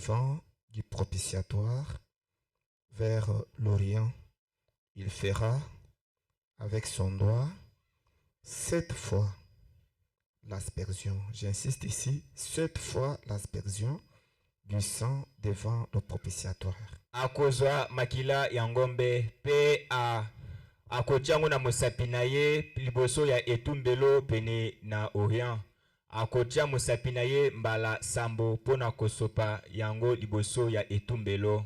devant du propitiatoire vers l'Orient. Il fera avec son doigt 7 fois l'aspersion. J'insiste ici, 7 fois l'aspersion du sang devant le propitiatoire. Akozwa makila ya ngombe pe akotiango na mosapi na ye liboso ya etumbelo pene na Orient. Akotia mosapi na ye mbala sambo pona kosopa yango liboso ya etumbelo.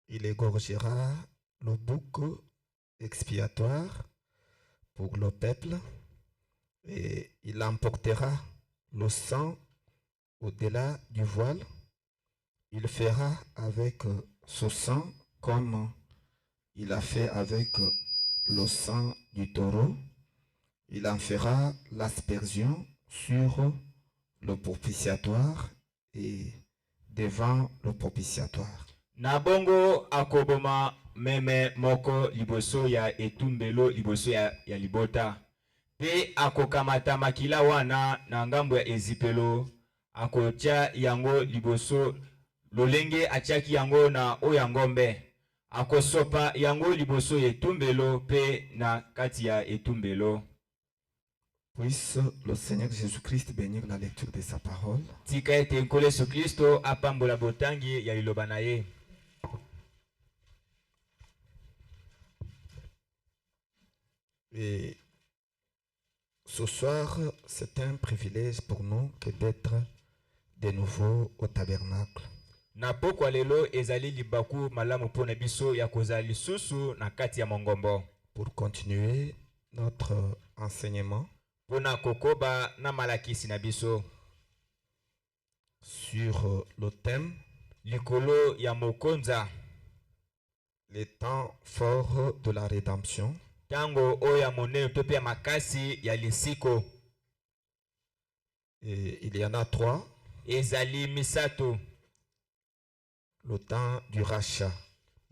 Il égorgera le bouc expiatoire pour le peuple et il emportera le sang au-delà du voile. Il fera avec ce sang comme il a fait avec le sang du taureau. Il en fera l'aspersion sur le propitiatoire et devant le propitiatoire. Na bongo akoboma meme moko liboso ya etumbelo liboso ya libota. Pe akokamata makila wana na ngambo ya ezipelo. Akotia yango liboso lolenge atiaki yango na oya ngombe. Akosopa yango liboso ya etumbelo pe na kati ya etumbelo. Puisse le Seigneur Jésus-Christ bénir la lecture de sa parole. Tika ete nkolo Yesu Kristo apambola botangi ya liloba na ye. Et ce soir, c'est un privilège pour nous que d'être de nouveau au tabernacle. Na pokwa lelo ezali libaku malamu pona biso ya kozali susu na kati ya mongombo. Pour continuer notre enseignement pona kokoba na malakisi na biso sur le thème likolo ya mokonza, les temps forts de la rédemption. Tango oya monene tope ya makasi ya lisiko. Et il y en a 3. Ezali misato. Le temps du rachat.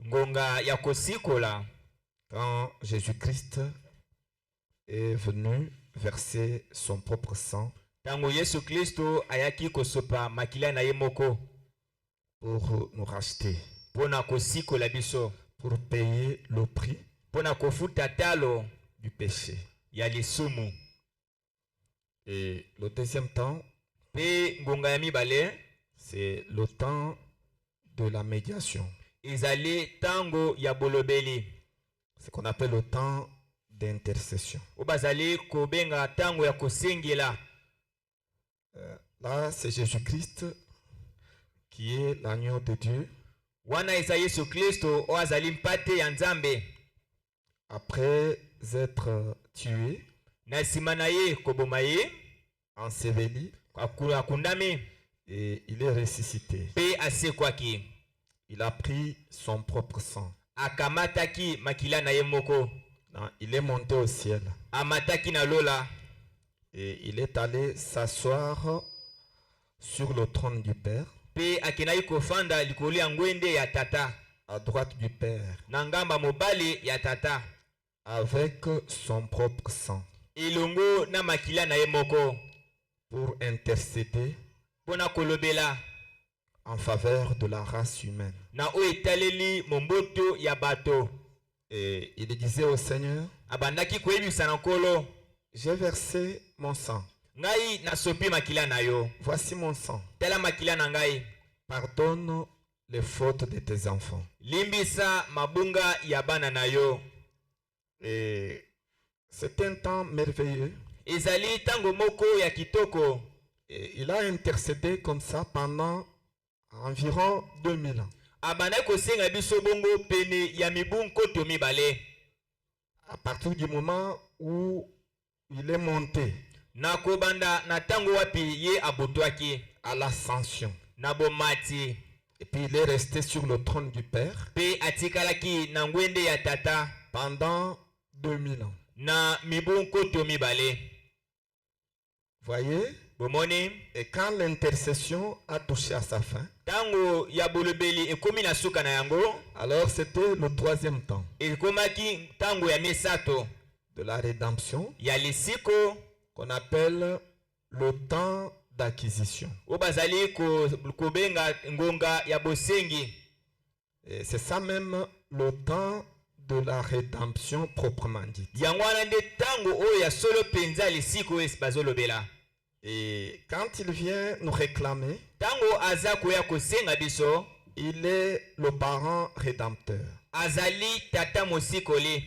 Ngonga ya kosikola. Quand Jésus-Christ est venu verser son propre sang. Tango Yesu Kristo ayaki kosopa makila na ye moko. Pour nous racheter. Pona kosikola biso. Pour payer le prix. Pona kofuta talo du péché. Ya lisumu. Et le deuxième temps, pe ngonga ya mibale, c'est le temps de la médiation. Ezali tango ya bolobeli. Ce qu'on appelle le temps d'intercession. Obazali kobenga tango ya kosengela. Là, c'est Jésus-Christ qui est l'agneau de Dieu. Wana eza Yesu Kristo oazali mpate ya Nzambe. Après être tué, enseveli, et il est ressuscité. Il a pris son propre sang. Il est monté au ciel. Et il est allé s'asseoir sur le trône du Père. À droite du Père. Avec son propre sang. Pour intercéder en faveur de la race humaine. Et il disait au Seigneur, j'ai versé mon sang. Voici mon sang. Pardonne les fautes de tes enfants. Et c'est un temps merveilleux. Et il a intercédé comme ça pendant environ 2000 ans. À partir du moment où il est monté à l'ascension. Et puis il est resté sur le trône du Père pendant 2000 ans. Voyez? Et quand l'intercession a touché à sa fin, alors c'était le troisième temps de la rédemption qu'on appelle le temps d'acquisition. oyo bazali kobenga ngonga ya bosengi. Et c'est ça même le temps de la rédemption proprement dit. Yango wana nde ntango oyo ya solo mpenza lisiko oyo bazolobela. Et quand il vient nous réclamer, Ntango aza koya kosenga biso, il est le parent rédempteur. azali tata mosikoli.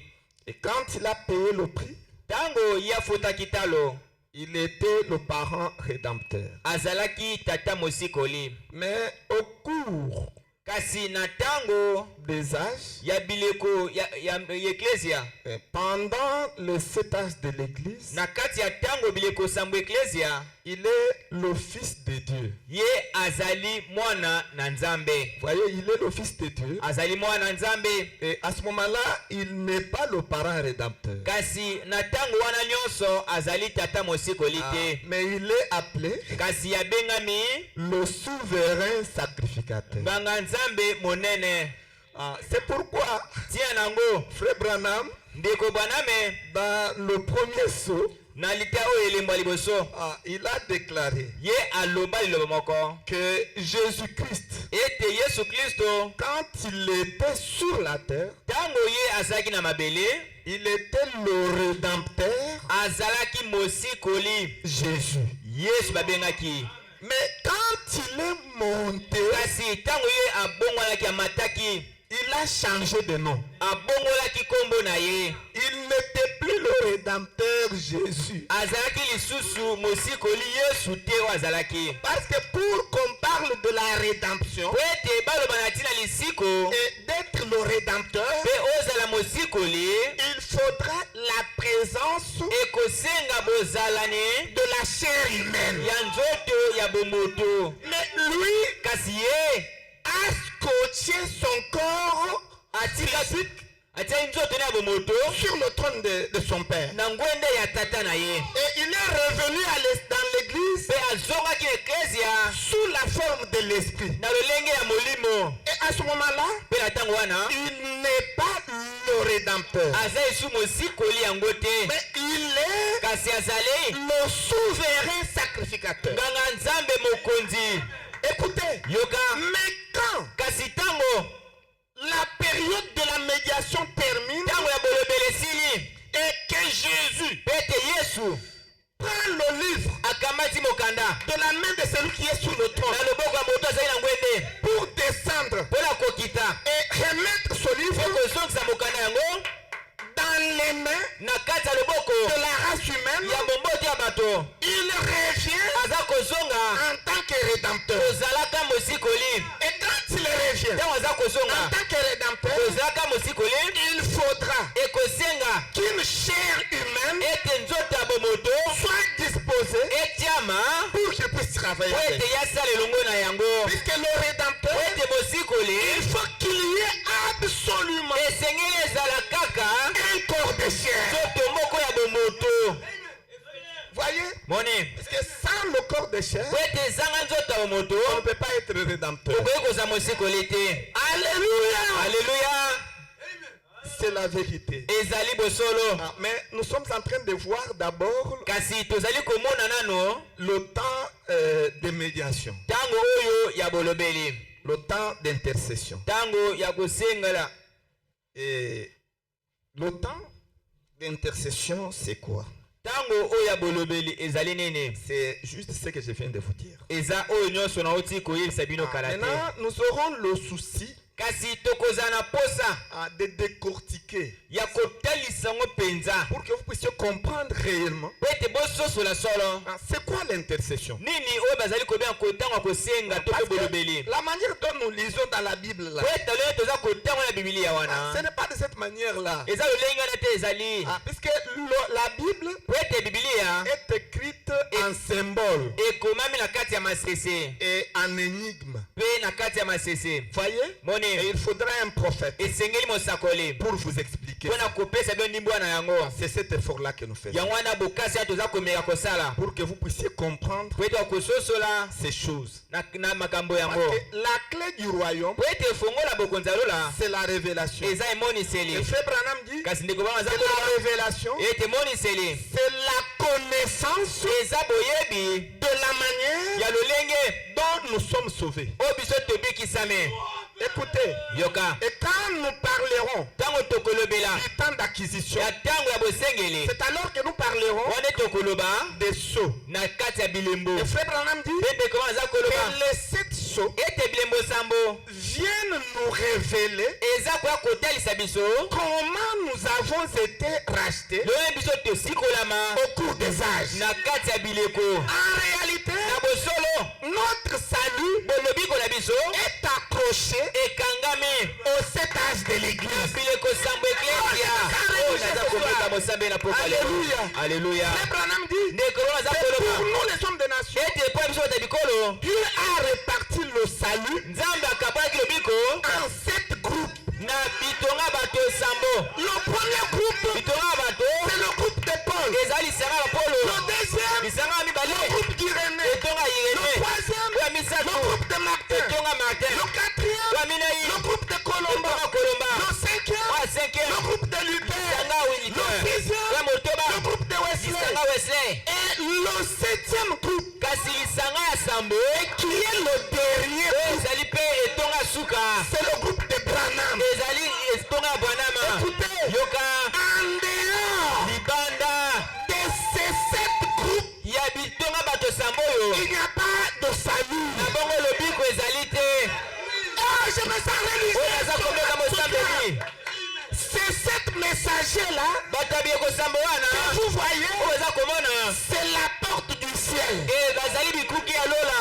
Et quand il a payé le prix, Ntango ya fotaki talo, il était le parent rédempteur. azalaki tata mosikoli. Mais au cours Kasi na ntango des âges, ya bileko ya eklesia, pendant les 7 âges de l'église, na kati ya ntango bileko sambo eklesia, il est le fils de Dieu. ye azali mwana na nzambe. Vous voyez, il est le fils de Dieu. Azali mwana na nzambe. Et à ce moment-là, il n'est pas le parent rédempteur. Kasi na ntango wana nyonso azali tata mosikoli te. Mais il est appelé Kasi abengami le souverain sacrificateur. nganga nzambe monene. C'est pourquoi, Tia nango, frère Branham, ndeko Branham, dans le premier saut, na lita oyo elembo liboso, il a déclaré ye aloba liloba moko que Jésus-Christ, ete Yesu Kristo quand il était sur la terre, ntango ye azalaki na mabele, il était le rédempteur, azalaki mosikoli Jésus. Yesu babengaki. Mais quand il est monté, Kasi ntango ye abongolaki amataki, il a changé de nom. abongolaki kombo na ye. Il n'était plus le rédempteur Jésus. Azalaki lisusu mosikoli Yesu te oyo azalaki. Parce que pour qu'on parle de la rédemption Po ete baloba na ntina lisiko et d'être le rédempteur, mpe ozala mosikoli, il faudra la présence ekosenga bozalani de la chair humaine. ya nzoto ya bomoto. Mais lui Kasi ye a scotché son corps physique atiaki nzoto na ya bomoto sur le trône de son père. na ngwende ya tata na ye, Et il est revenu dans l'église mpe azongaki na eklesia sous la forme de l'esprit. na lolenge ya molimo. Et à ce moment-là, Mpe na ntango wana il n'est pas le rédempteur, aza esu mosikoli yango te, mais il est kasi azali le souverain sacrificateur. nganga nzambe mokonzi. Écoutez, Yoka, mais quand kasi ntango la période de la médiation termine ntango ya bolobeli esili, et que Jésus mpe ete Yesu prend le livre akamati mokanda de la main de celui qui est sur le trône na loboko ya moto azali na ngwende pour descendre mpo na kokita et remettre ce mpe livre kozongisa mokanda yango dans les mains na kati ya loboko de la race humaine, ya bomboto ya bato, il revient aza kozonga en tant que rédempteur. kozalaka mosikoli. Et quand il revient Ntango aza en kozonga tant que rédempteur, kozalaka mosikoli, il faudra ekosenga qu'une chair humaine ete nzoto ya bomoto soit disposée etiama pour qu'il puisse travailler po avec. ete yasala elongo na yango. Puisque le rédempteur, Po ete mosikoli il faut qu'il y ait absolument esengeli ezala kaka un corps de chair. nzoto moko ya bomoto. Voyez? Moni, Parce que sans le corps de chair, po ete ezanga nzoto ya bomoto on ne peut pas être rédempteur. okoki kozala mosikoli te. Alléluia! Alleluya, C'est la vérité. ezali bosolo. Mais nous sommes en train de voir d'abord Kasi tozali komona nano le temps de médiation, ntango oyo ya bolobeli, le temps d'intercession. ntango ya kosengela. Et le temps d'intercession, c'est quoi? Ntango oyo ya bolobeli ezali nini? C'est juste ce que je viens de vous dire. Eza oyo nyonso nauti koyebisa bino kala te. Maintenant, nous aurons le souci Kasi tokozala na posa de décortiquer ya kotalisa ngo penza pour que vous puissiez comprendre réellement po ete bososola solo c'est quoi l'intercession. nini oyo bazali kobenga kotango ya kosenga to mpe bolobeli. La manière dont nous lisons dans la Bible là, Po ete lelo toza kotango na bibilia wana ce n'est pas de cette manière là. eza lolenge wana te ezali. Puisque la Bible Po ete bibilia est écrite en symbole ekomami na kati ya masese et en énigme. mpe na kati ya masese. Voyez? Moni, Et il faudra un prophète esengeli mosakoli pour vous expliquer. mpo na kopesa bino ndimbo na yango. C'est cet effort là que nous faisons. Yango wana bokasi ya toza komeka kosala Pour que vous puissiez comprendre po ete bakososola ces choses. na makambo Parce yango. que la clé du royaume, Po ete efongola bokonzi ya lola c'est la révélation. eza emoniseli. Et Frère Branham dit, Kasi ndeko bana aza c'est koloba la révélation, ete emoniseli c'est la connaissance eza boyebi de la manière nous sommes sauvés. O biso tobi kisame. Écoutez, Yoka. et quand nous parlerons Tango tokolobela. du temps d'acquisition, Ya tango ya bosengeli. c'est alors que nous parlerons Wane tokoloba. des sceaux. Na kati ya bilembo. Et Frère Branham dit Bende comment aza koloba. que les 7 sceaux Ete bilembo sambo. viennent nous révéler Eza kwa kotalisa biso. comment nous avons été rachetés Loye biso tosikolama. au cours des âges. Na kati ya bileko. En réalité, Na bosolo. notre salut Bolobiko na biso. est accroché Ekangami. aux 7 âges de l'église. Bileko sambo eklesia. Oh, naza komeka mosambe na poka lelo. Alléluia. Alléluia. Frère Branham dit, Ndeko naza c'est pour koloba. nous les hommes des nations. Ete po biso ta bikolo. Dieu a réparti le salut Nzambe akabaki lobiko. en 7 groupes. Na bitonga bato sambo. Le premier groupe, Bitonga bato. c'est le groupe de Paul. Ezali lisanga bapolo. Le deuxième, Lisanga le mibale. groupe d'Irénée. Etonga Le Irene. troisième, Kwa le misato. groupe de Martin. Etonga Martin. Le quatrième, Kwa Minai. le groupe de Colomba. Etonga Kolomba. Le cinquième, Kwa le cinquième. groupe de Luther. Lisanga Le Williker. sixième, Kwa Motoba. le groupe de Wesley. Lisanga Wesley. Et le septième groupe, Kasi lisanga ya sambo. qui est le dernier groupe, Ezali pe etonga suka. c'est le groupe de Branham. Ezali etonga Branham. Écoutez, Yoka. en dehors Libanda. de ces 7 groupes, Ya bitonga bato sambo yo. il n'y a pas de salut. Na bongo lobiko ezali te. Ah, je me sens Oyo aza komeka mosambe religieux. ni. Ces 7 messagers-là, Bato ya bileko sambo wana. que vous voyez, Oyo eza komona. c'est la porte du ciel. Bazali bikuki ya lola.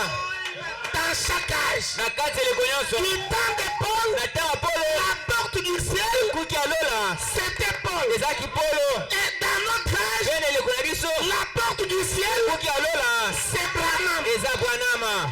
Dans chaque âge. Na kati eleko nyonso. Du temps de Paul, Na ntango polo. la porte du ciel, Kuki ya lola. c'était Paul. Ezalaki polo. Et dans notre âge, Bene eleko na biso. la porte du ciel, Kuki ya lola. c'est Branham. Eza Branham.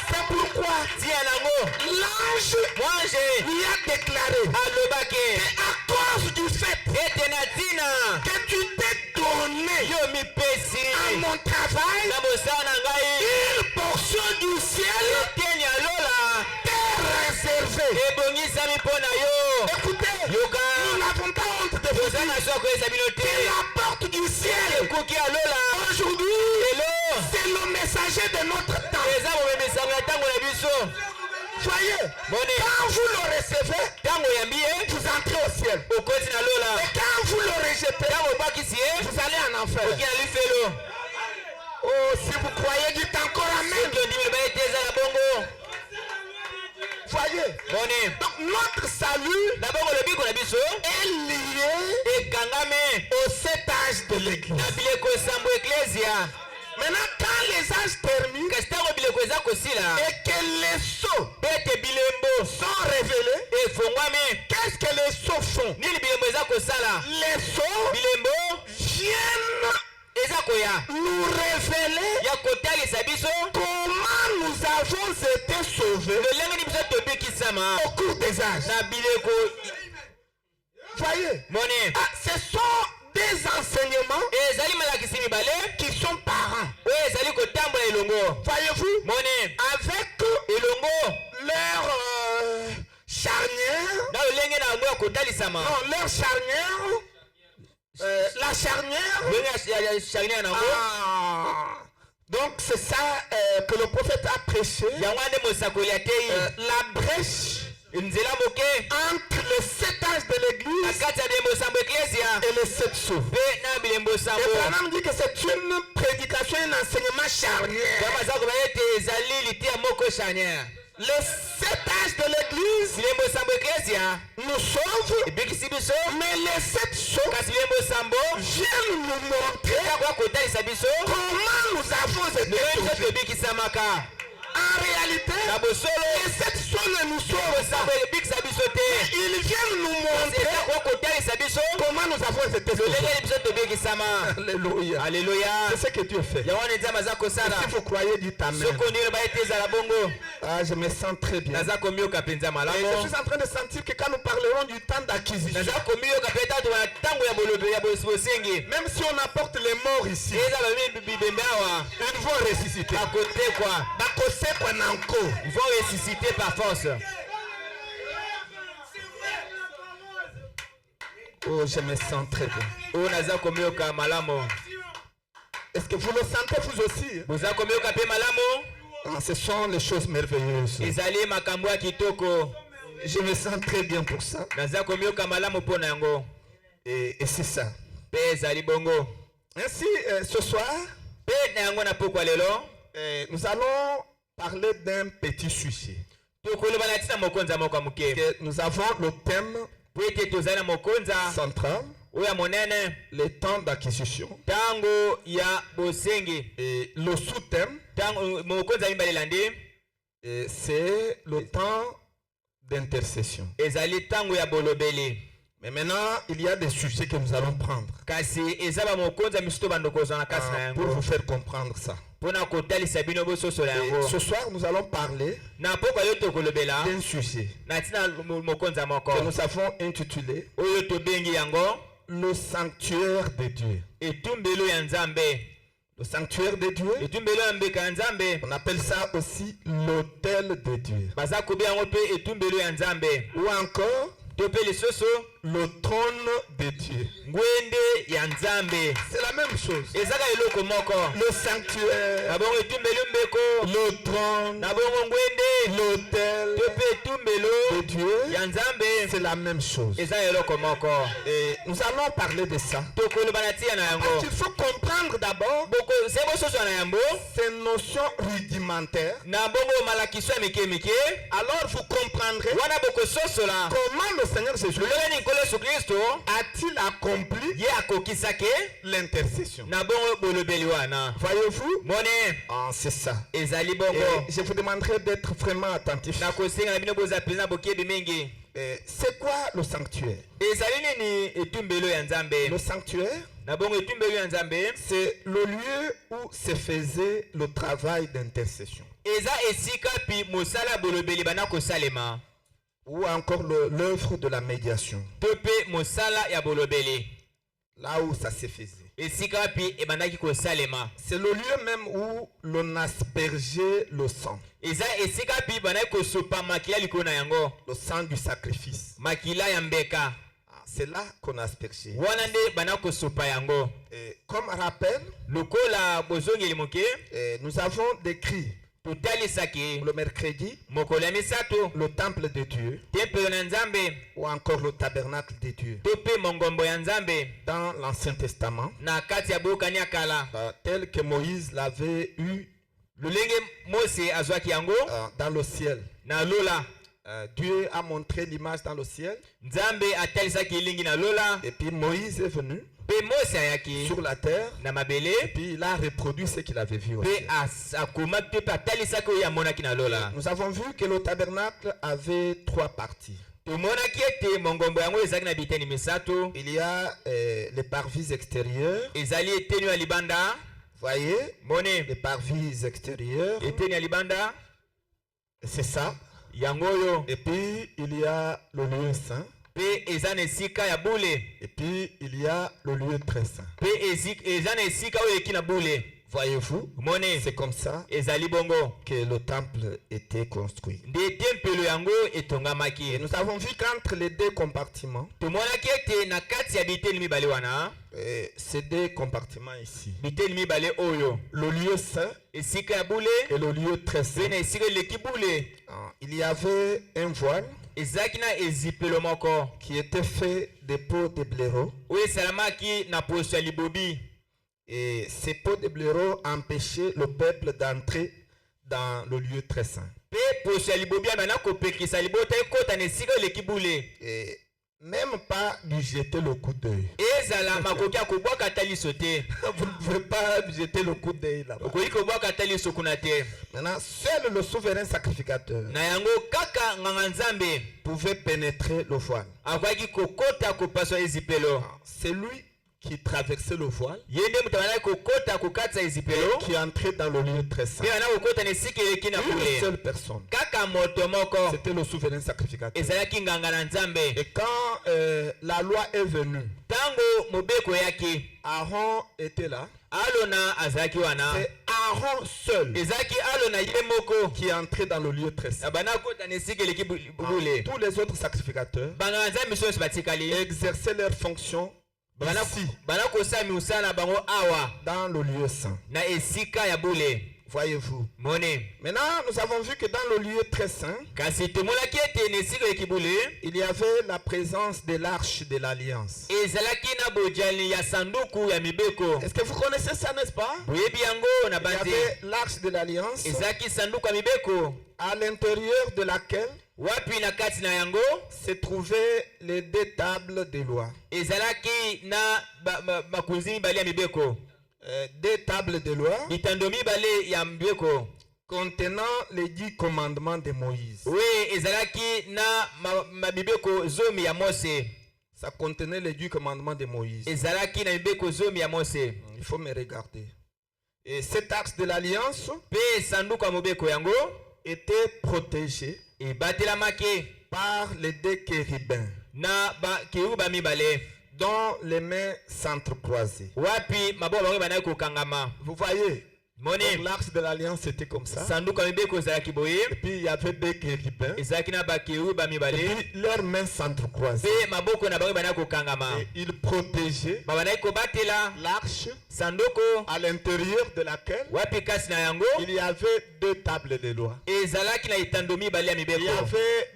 C'est pourquoi Tia nango. l'ange Mwanje. lui a déclaré, Alobake. à cause du fait Ete na tina. que tu t'es donné Yo mipesi. à mon travail, Na mosala na ngai. une portion du ciel Eteni ya lola. t'est réservée. Ebongisami mpo na yo. Écoutez, Yoka. nous n'avons pas honte de vous Toza dire na so koyesa bino que te. la porte du ciel, Ekuki ya lola. aujourd'hui, Lelo. c'est le messager de notre temps. Eza bomemisango ya ntango na biso. Voyez, Bone. quand vous le recevez, Ntango oyambi ye. vous entrez au ciel. Okoti na lola. Et quand vous le rejetez, Ntango obakisi ye. vous allez en enfer. Oki na lifelo. Oh, si vous croyez, dites encore amen. Soki ondimi loba ete eza na bongo. Voyez, Bone. donc notre salut Na bongo lobiko na biso. est lié Ekangami. aux 7 âges de l'église. Na bileko sambo eklesia. Maintenant, quand les âges terminent Kasi ntango bileko eza kosila. et que les sceaux Ete bilembo. sont révélés, Efongwami. qu'est-ce que les sceaux font? Nini bilembo eza kosala. Les sceaux Bilembo. viennent Eza koya. nous révéler Ya kotalisa biso. comment nous avons été sauvés Lolenge ni biso tobikisama. au cours des âges. Na bileko. Voyez, Mone. ce sont des enseignements Ezali malakisi mibale. qui sont parents. Oyo ezali kotambola elongo. Voyez-vous, Mone. avec Elongo. leur charnière, Na lolenge na yango ya kotalisama. non, leur charnière, la charnière, Lolenge ya charnière na yango. donc c'est ça que le prophète a prêché, Yango ande mosakoli atei. la brèche Nzela moke. entre les 7 âges de Na l'église kati ya bilembo sambo eklesia. et les 7 sceaux. Pe na bilembo Et sambo. Branham dit que c'est une prédication, un enseignement charnière. Kama za koba ete ezali litia moko charnière. Les 7 âges de l'église Bilembo sambo eklesia. nous sauvent, Ebikisi biso. mais les 7 sceaux Kasi bilembo sambo. viennent nous montrer Eza koya kotalisa biso. comment nous avons été Lolenge biso sauvés. tobikisamaka. En réalité, Na bosolo. les 7 sceaux ne nous Bilembo sauvent sambo pas. ebikisa biso te. Ils viennent nous Eza montrer koya kotalisa biso. comment nous avons été sauvés. Lolenge biso tobikisama. Alléluia. Alléluia. C'est ce que Dieu fait. Yango wana nzambe aza kosala. Si vous croyez, dites amen. Soko ndenge loba ete ezala bongo. Ah, je me sens très bien. Naza komioka penza Et malamu. je suis en train de sentir que quand nous parlerons du temps d'acquisition, Naza komioka pe tatu na ntango ya bolobe ya bosengi. même si on apporte les morts ici, Eza ba bibembe awa. ils vont ressusciter. Bakotekwa. Bakosekwa na nko. Ils vont ressusciter par force. Oh, je me sens très bien. Oyo naza komioka malamu. Est-ce que vous le sentez vous aussi? Boza komyoka pe malamu. Ah, ce sont les choses merveilleuses. Ezali makambo ya kitoko. Je me sens très bien pour ça. Naza komyoka malamu pona yango. Et c'est ça. Pe ezali bongo. Ainsi, ce soir, Pe na yango na pokwa lelo. nous allons parler d'un petit sujet. Tokoloba na tina mokonza moko muke. Nous avons le thème Po ete tozali na mokonza central, oya monene. le temps d'acquisition. Tango ya bosenge. Et le sous-thème, Tango mokonza mibale ndi. c'est le temps d'intercession. Ezali tango ya bolobele. Mais maintenant, il y a des sujets que nous allons prendre Kasi ezaba mokonza misuto bandoko na kasi na pour yango. vous faire comprendre ça. Pona kotalisa bino bososo la Et yango. ce soir, nous allons parler Na pokwa yo tokolobela. d'un sujet Na tina mokonza moko. que nous avons intitulé Oyo tobengi yango le sanctuaire de Dieu. etumbelo ya Nzambe. Le sanctuaire de Dieu, Etumbelo ya mbeka ya Nzambe. on appelle ça aussi l'autel de Dieu. Baza kobe yango pe etumbelo ya Nzambe. Ou encore To pe lisusu le trône de Dieu. ngwende ya Nzambe. C'est la même chose. Ezaka eloko moko. Le sanctuaire, Na bongo etumbelo mbeko. le trône, Na bongo ngwende. l'autel To pe etumbelo de Dieu, ya Nzambe. c'est la même chose. Eza eloko moko. Et nous allons parler de ça. Tokoloba na tia na yango. Parce qu'il faut comprendre d'abord Boko se bososo na yango. ces notions rudimentaires. Na bongo malakiso ya mike mike. Alors vous comprendrez Wana boko soso la. comment le Seigneur Jésus Lelo ni nkolo Yesu Kristo. a-t-il accompli Ye akokisake. l'intercession. Na bongo bolobeli wana. Voyez-vous? Mone Ah, c'est ça. ezali bongo. Et je vous demanderai d'être vraiment attentif. Na kosenga na bino boza pena bokebi mingi. C'est quoi le sanctuaire? Ezali nini etumbelo ya Nzambe? Le sanctuaire, Na bongo etumbelo ya Nzambe. c'est le lieu où se faisait le travail d'intercession. Eza esika pi mosala bolobeli bana kosalema. Ou encore l'œuvre de la médiation. To pe mosala ya bolobeli. Là où ça se faisait. Esika pi ebandaki kosalema. C'est le lieu même où l'on aspergeait le sang. Eza esika pi bandaki kosopa makila likolo na yango. Le sang du sacrifice. Makila ya mbeka. Ah, c'est là qu'on aspergeait. Wana nde bandaki kosopa yango. Et comme rappel, Lokola bozongeli moke. nous avons décrit Totalisaki le mercredi mokolo ya misato. le temple de Dieu Tempelo na Nzambe. ou encore le tabernacle de Dieu To pe mongombo ya Nzambe. dans l'Ancien Testament, Na kati ya bokani ya kala. tel que Moïse l'avait eu Lolenge Mose azwaki yango dans le ciel. na lola. Dieu a montré l'image dans le ciel Nzambe atalisaki elingi na lola. et puis Moïse est venu Pe Mose ayaki sur la terre na mabele. et puis il a reproduit ce qu'il avait vu au Pe ciel. akoma te pe atalisaki oyo amonaki na lola. Nous avons vu que le tabernacle avait 3 parties. Tomonaki ete mongombo yango ezalaki na biteni misato. Il y a les parvis extérieurs. Ezali eteni ya libanda. Voyez, Mone les parvis extérieurs, eteni ya libanda. c'est ça. Yango oyo. Et puis il y a le lieu saint. Pe eza na esika ya bule. Et puis il y a le lieu très saint. Pe eza na esika oyo eki na bule. Voyez-vous, Mone c'est comme ça ezali bongo. que le temple était construit. Nde tempelo yango Et etongamaki. nous avons vu qu'entre les 2 compartiments, Tomonaki ete na kati ya biteni mibale wana. ces 2 compartiments ici, Biteni mibale oyo. le lieu saint Esika ya bule. et le lieu très Pe saint, na esika eleki bule. il y avait un voile Ezalaki na ezipelo moko. qui était fait de peaux de blaireau. Oyo esalamaki na poso ya libobi. Et ces peaux de blaireau empêchaient le peuple d'entrer dans le lieu très saint. Pe poso ya libobi abana kopekisa libota ekota na esika eleki bule. Et même pas lui jeter le coup d'œil. Ezala makoki akobwaka ata liso te. Vous ne pouvez pas lui jeter le coup d'œil là-bas. Okoki kobwaka ata liso kuna te. Maintenant, seul le souverain sacrificateur Na yango kaka nganga Nzambe pouvait pénétrer le voile. akoki kokota kopaswa ezipelo. C'est lui qui traversait le voile, Ye nde moto abanaki kokota kokatisa ezipelo. qui entrait dans le lieu très saint. Pe bana kokota na esika eleki na Une bule. seule personne. Kaka moto moko C'était le souverain sacrificateur. ezalaki nganga na Nzambe. Et quand la loi est venue, Tango mobeko yaki Aaron était là. alona azalaki wana. C'est Aaron seul Ezalaki alona ye moko qui entrait dans le lieu très saint. abana kota na esika eleki bule. Tous les autres sacrificateurs Banganga Nzambe miso nyonso batikali exerçaient leur fonction Ici, banakosa miusala bango awa dans le lieu saint. na esika ya bule. Voyez-vous. Mone Maintenant, nous avons vu que dans le lieu très saint, kasi tomonaki ete na esika ya kibule il y avait la présence de l'arche de l'alliance. ezalaki na bojali ya sanduku ya mibeko. Est-ce que vous connaissez ça, n'est-ce pas? boyebi yango na Il y bandi avait l'arche de l'alliance ezalaki sanduku ya mibeko à l'intérieur de laquelle wapi na kati na yango se trouvaient les deux tables de loi. ezalaki na makonzi mibale ya mibeko. Deux tables de loi bitando mibale ya mibeko contenant les 10 commandements de Moïse. we ezalaki na mibeko zomi ya Mose. Ça contenait les 10 commandements de Moïse. ezalaki na mibeko zomi ya Mose. Il faut me regarder. Et cet axe de l'alliance pe sanduku ya mobeko yango était protégé ebatelamaki par les deux chérubins na bakeruba mibale dont les mains s'entrecroisaient. wapi maboko bango banaki kokangama. Vous voyez, moni donc l'arche de l'alliance était comme ça. sanduku ya mibeko ezalaki boye Et puis il y avait deux chérubins. ezalaki na bakeruba Et mibale puis leurs mains s'entrecroisaient. pe maboko na bango banaki kokangama. Et ils protégeaient banaki kobatela l'arche sanduku à l'intérieur de laquelle wapi kasi na yango il y avait deux tables de loi. ezalaki na etando mibale ya Il y mibeko. avait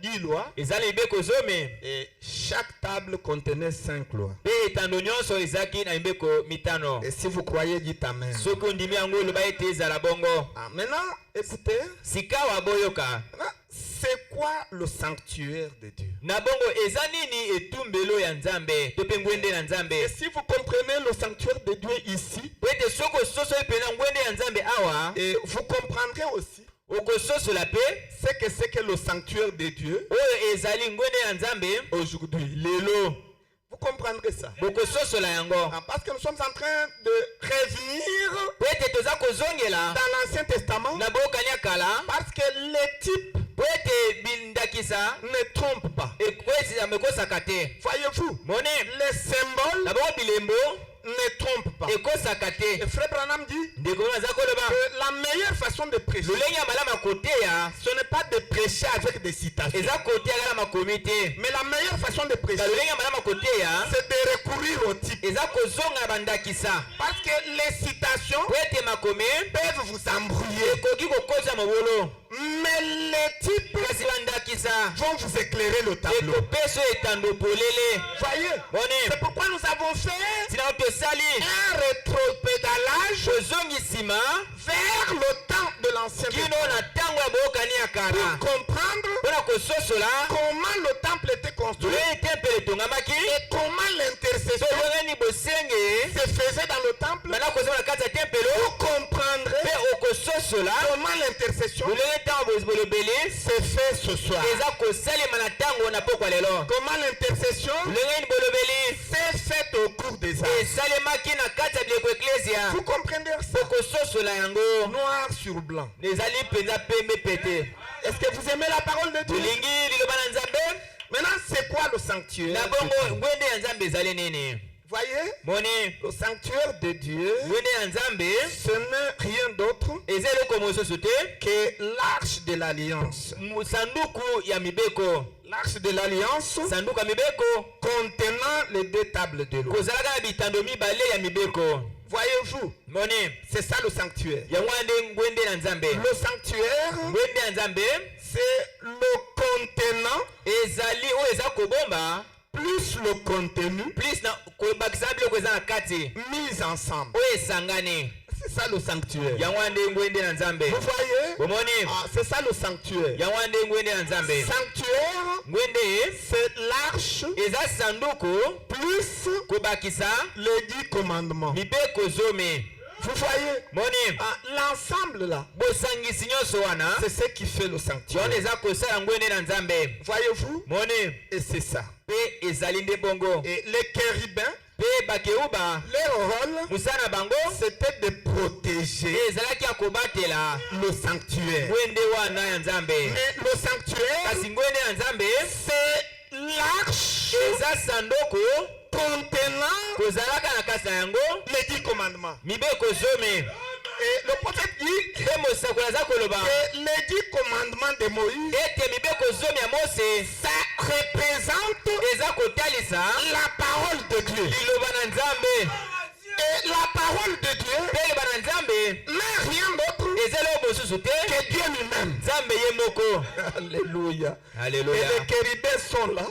10 lois ezali mibeko zomi et chaque table contenait 5 lois. pe etando nyonso ezalaki na mibeko mitano. Et si vous croyez, dites Amen. soki ondimi yango oloba ete ezala bongo. Ah, maintenant, écoutez, sika wa boyoka c'est quoi le sanctuaire de Dieu? na bongo eza nini etumbelo ya nzambe to mpe ngwende na Et nzambe. si vous comprenez le sanctuaire de Dieu ici, po ete soki ososoli mpena ngwende ya nzambe awa et vous comprendrez aussi okososola mpe c'est que le sanctuaire de Dieu oyo ezali ngwende ya nzambe aujourd'hui. lelo Vous comprendrez ça. bokososola yango. Ah, parce que nous sommes en train de revenir po ete toza kozongela dans l'Ancien Testament na bokani ya kala parce que les types po ete bindakisa ne trompent pas. ekosaka te. Voyez-vous, moni les symboles na bongo bilembo ne trompent pas. ekosaka te. Et Frère Branham dit ndeko aza koloba que la meilleure façon de prêcher, lolenge ya malamu ya koteya ce n'est pas de prêcher avec des citations. eza koteya kaka na makomi te. Mais la meilleure façon de prêcher, na lolenge ya malamu ya koteya c'est de recourir au type. eza kozonga na bandakisa. Parce que les citations po ete makomi peuvent vous embrouiller. ekoki kokoza mobolo Mais les types kasi bandakisa vont vous éclairer le tableau. ekopeso etando polele. Voyez, moni c'est pourquoi nous avons fait tina tosali un rétropédalage kozongisima vers le temps de l'Ancien kino Testament na ntango ya bookani ya pour kala comprendre mpona kososola comment le temple était construit lolenge tempele etongamaki et comment l'intercession tolongani bosenge se faisait dans le temple. bana kozonga na kati ya tempelo Vous comprendrez mpe okososola comment l'intercession lolenge ntango bolobeli se fait ce soir. eza kosalema na ntango na pokwa lelo. Comment l'intercession lolenge bolobeli s'est faite au cours des âges. esalemaki na kati ya bileko eklesia. Vous comprenez ça? okososola yango Noir sur blanc. ezali mpenza pembe pete. Est-ce que vous aimez la parole de Dieu? tolingi liloba na nzambe. Maintenant, c'est quoi le sanctuaire? na bongo ngwende ya nzambe ezali nini? Voyez, moni le sanctuaire de Dieu, ngwende ya nzambe ce n'est rien d'autre eza eloko mosusu te que l'arche de l'alliance. sanduku ya mibeko. L'arche de l'alliance sanduku ya mibeko contenant les deux tables de l'eau. kozalaka na bitando mibale ya mibeko. Voyez-vous, moni c'est ça le sanctuaire. yango wana nde ngwende na nzambe. Le sanctuaire, ngwende ya nzambe c'est le contenant ezali oyo eza kobomba plus le contenu plus na kobakisa biloko eza na kati mis ensemble. oyo esangani. C'est ça le sanctuaire. yango wana nde ngwende na nzambe. Vous voyez? bomoni Ah, c'est ça le sanctuaire. yango wana nde ngwende na nzambe. Sanctuaire, ngwende c'est l'arche eza sanduku plus kobakisa les 10 commandements. mibeko zomi. Vous voyez? moni Ah, l'ensemble là, bosangisi nyonso wana c'est ce qui fait le sanctuaire. yango eza kosala ngwende na nzambe. Voyez-vous? moni Et c'est ça. mpe ezali nde bongo. Et les chérubins, mpe bakeuba leur rôle, mosala na bango c'était de protéger ezalaki ya kobatela le sanctuaire. ngwende wana ya nzambe. Mais le sanctuaire, kasi ngwende ya nzambe c'est l'arche eza sanduku contenant kozalaka na kasi na yango les 10 commandements. mibeko zomi. Et le prophète dit mpe mosakoli aza koloba que les 10 commandements de Moïse, ete mibeko zomi ya mose ça représente la parole de Dieu. Et la parole de Dieu n'est rien d'autre que Dieu lui-même. Alléluia. Alléluia. Et les chérubins sont là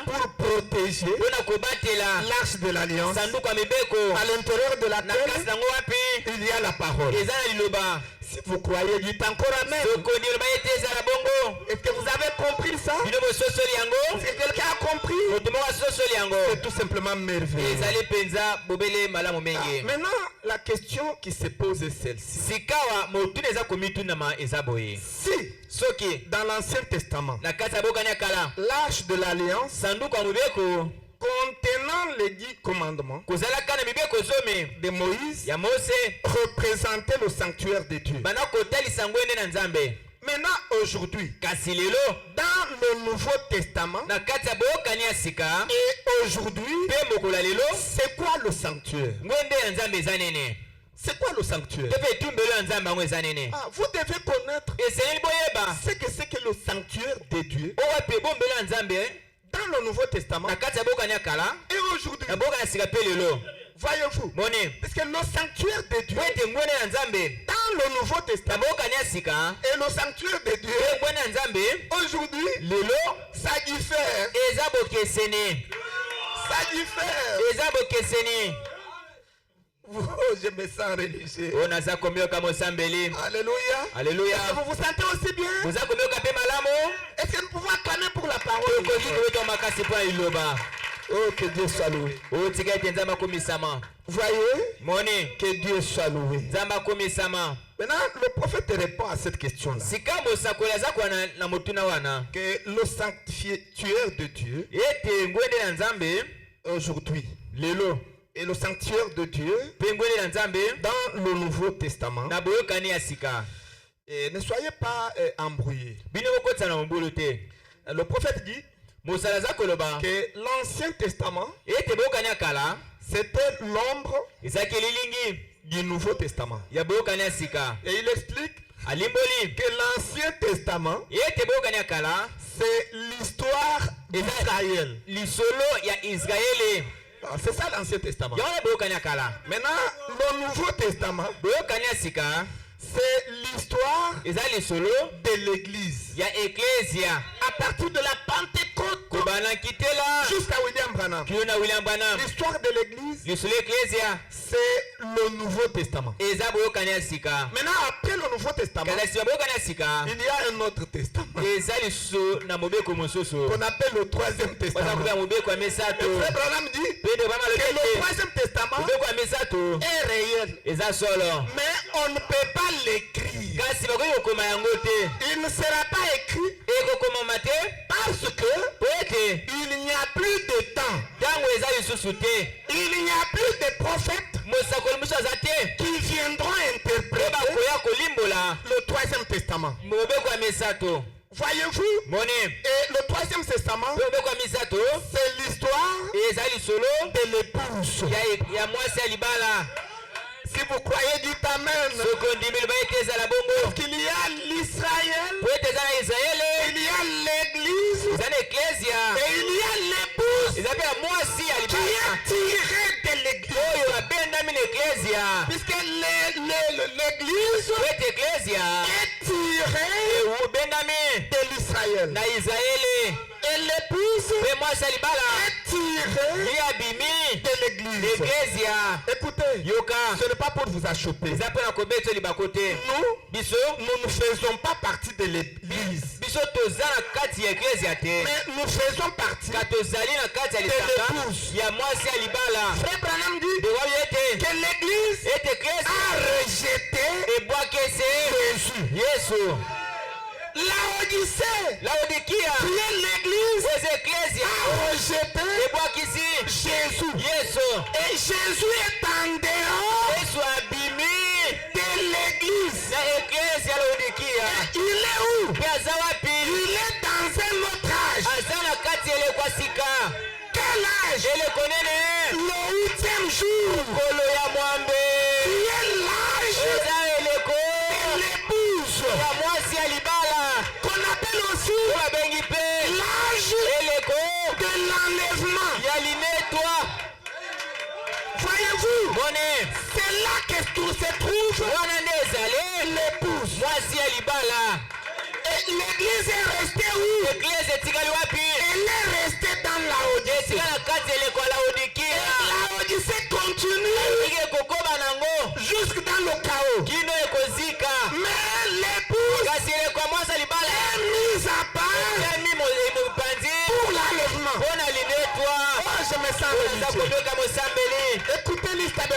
pour protéger l'arche de l'alliance. À l'intérieur de la terre, il y a la parole. Si vous croyez, dites encore amen. Est-ce que vous avez compris ça? Est-ce que quelqu'un a compris? C'est tout simplement merveilleux. Maintenant, la question qui se pose est celle-ci. Si dans l'Ancien Testament, l'arche de l'alliance contenant les 10 commandements de Moïse représentait le sanctuaire de Dieu. Maintenant, aujourd'hui, dans le Nouveau Testament, et aujourd'hui, c'est quoi le sanctuaire? C'est quoi le sanctuaire? Ah, vous devez connaître ce que c'est que le sanctuaire de Dieu dans le Nouveau Testament et aujourd'hui. Voyez-vous, parce que le sanctuaire de Dieu dans le Nouveau Testament et le sanctuaire de Dieu aujourd'hui, ça diffère. Ça diffère. Je me sens religieux. Alléluia. Alléluia. Est-ce que vous vous sentez aussi bien? Est-ce que nous pouvons acclamer pour la parole de Dieu? Oh, que Dieu soit loué. Voyez, que Dieu soit loué. Maintenant, le prophète répond à cette question-là. Que le sanctuaire de Dieu aujourd'hui, et le sanctuaire de Dieu dans le Nouveau Testament, et ne soyez pas embrouillés. Le prophète dit que l'Ancien Testament c'était l'ombre du Nouveau Testament. Et il explique que l'Ancien Testament c'est l'histoire d'Israël. C'est ça l'Ancien Testament. Maintenant, le Nouveau Testament c'est l'histoire de l'Église. À partir de la Pentecôte jusqu'à William Branham. L'histoire de l'Église c'est le Nouveau Testament. Maintenant, après le Nouveau Testament, il y a un autre testament qu'on appelle le Troisième Testament. Le frère Branham dit que le Troisième Testament est réel, mais on ne peut pas l'écrire. Il ne sera pas écrit parce que il n'y a plus de temps. Il n'y a plus de prophètes qui viendront interpréter le Troisième Testament. Voyez-vous? Et le Troisième Testament c'est l'histoire de l'épouse. Si vous croyez, dites amen. Qu'il y a l'Israël, il y a l'Église et il y a l'épouse qui est tirée de l'Église. Puisque l'Église est tirée de l'Israël. Et l'épouse est tirée de l'Église. Écoutez, ce n'est pas pour vous achoper. Nous ne faisons pas partie de l'Église, mais nous faisons partie de l'épouse. Frère Branham dit que l'Église a rejeté Jésus. Laodicée, qui est l'église, a rejeté Jésus. Et Jésus est en dehors de l'église. Et il est où? Il est dans un autre âge. Quel âge? Le 8e jour. Qui est l'âge de l'épouse. Qu'on appelle aussi l'âge C'est là que se trouve l'épouse. Et l'église est restée où? Elle est restée dans la Odyssée. Et la Odyssée continue jusque dans le chaos. Mais l'épouse est mise à part pour l'enlèvement. Oh, je me sens religieux. Écoutez l'histoire de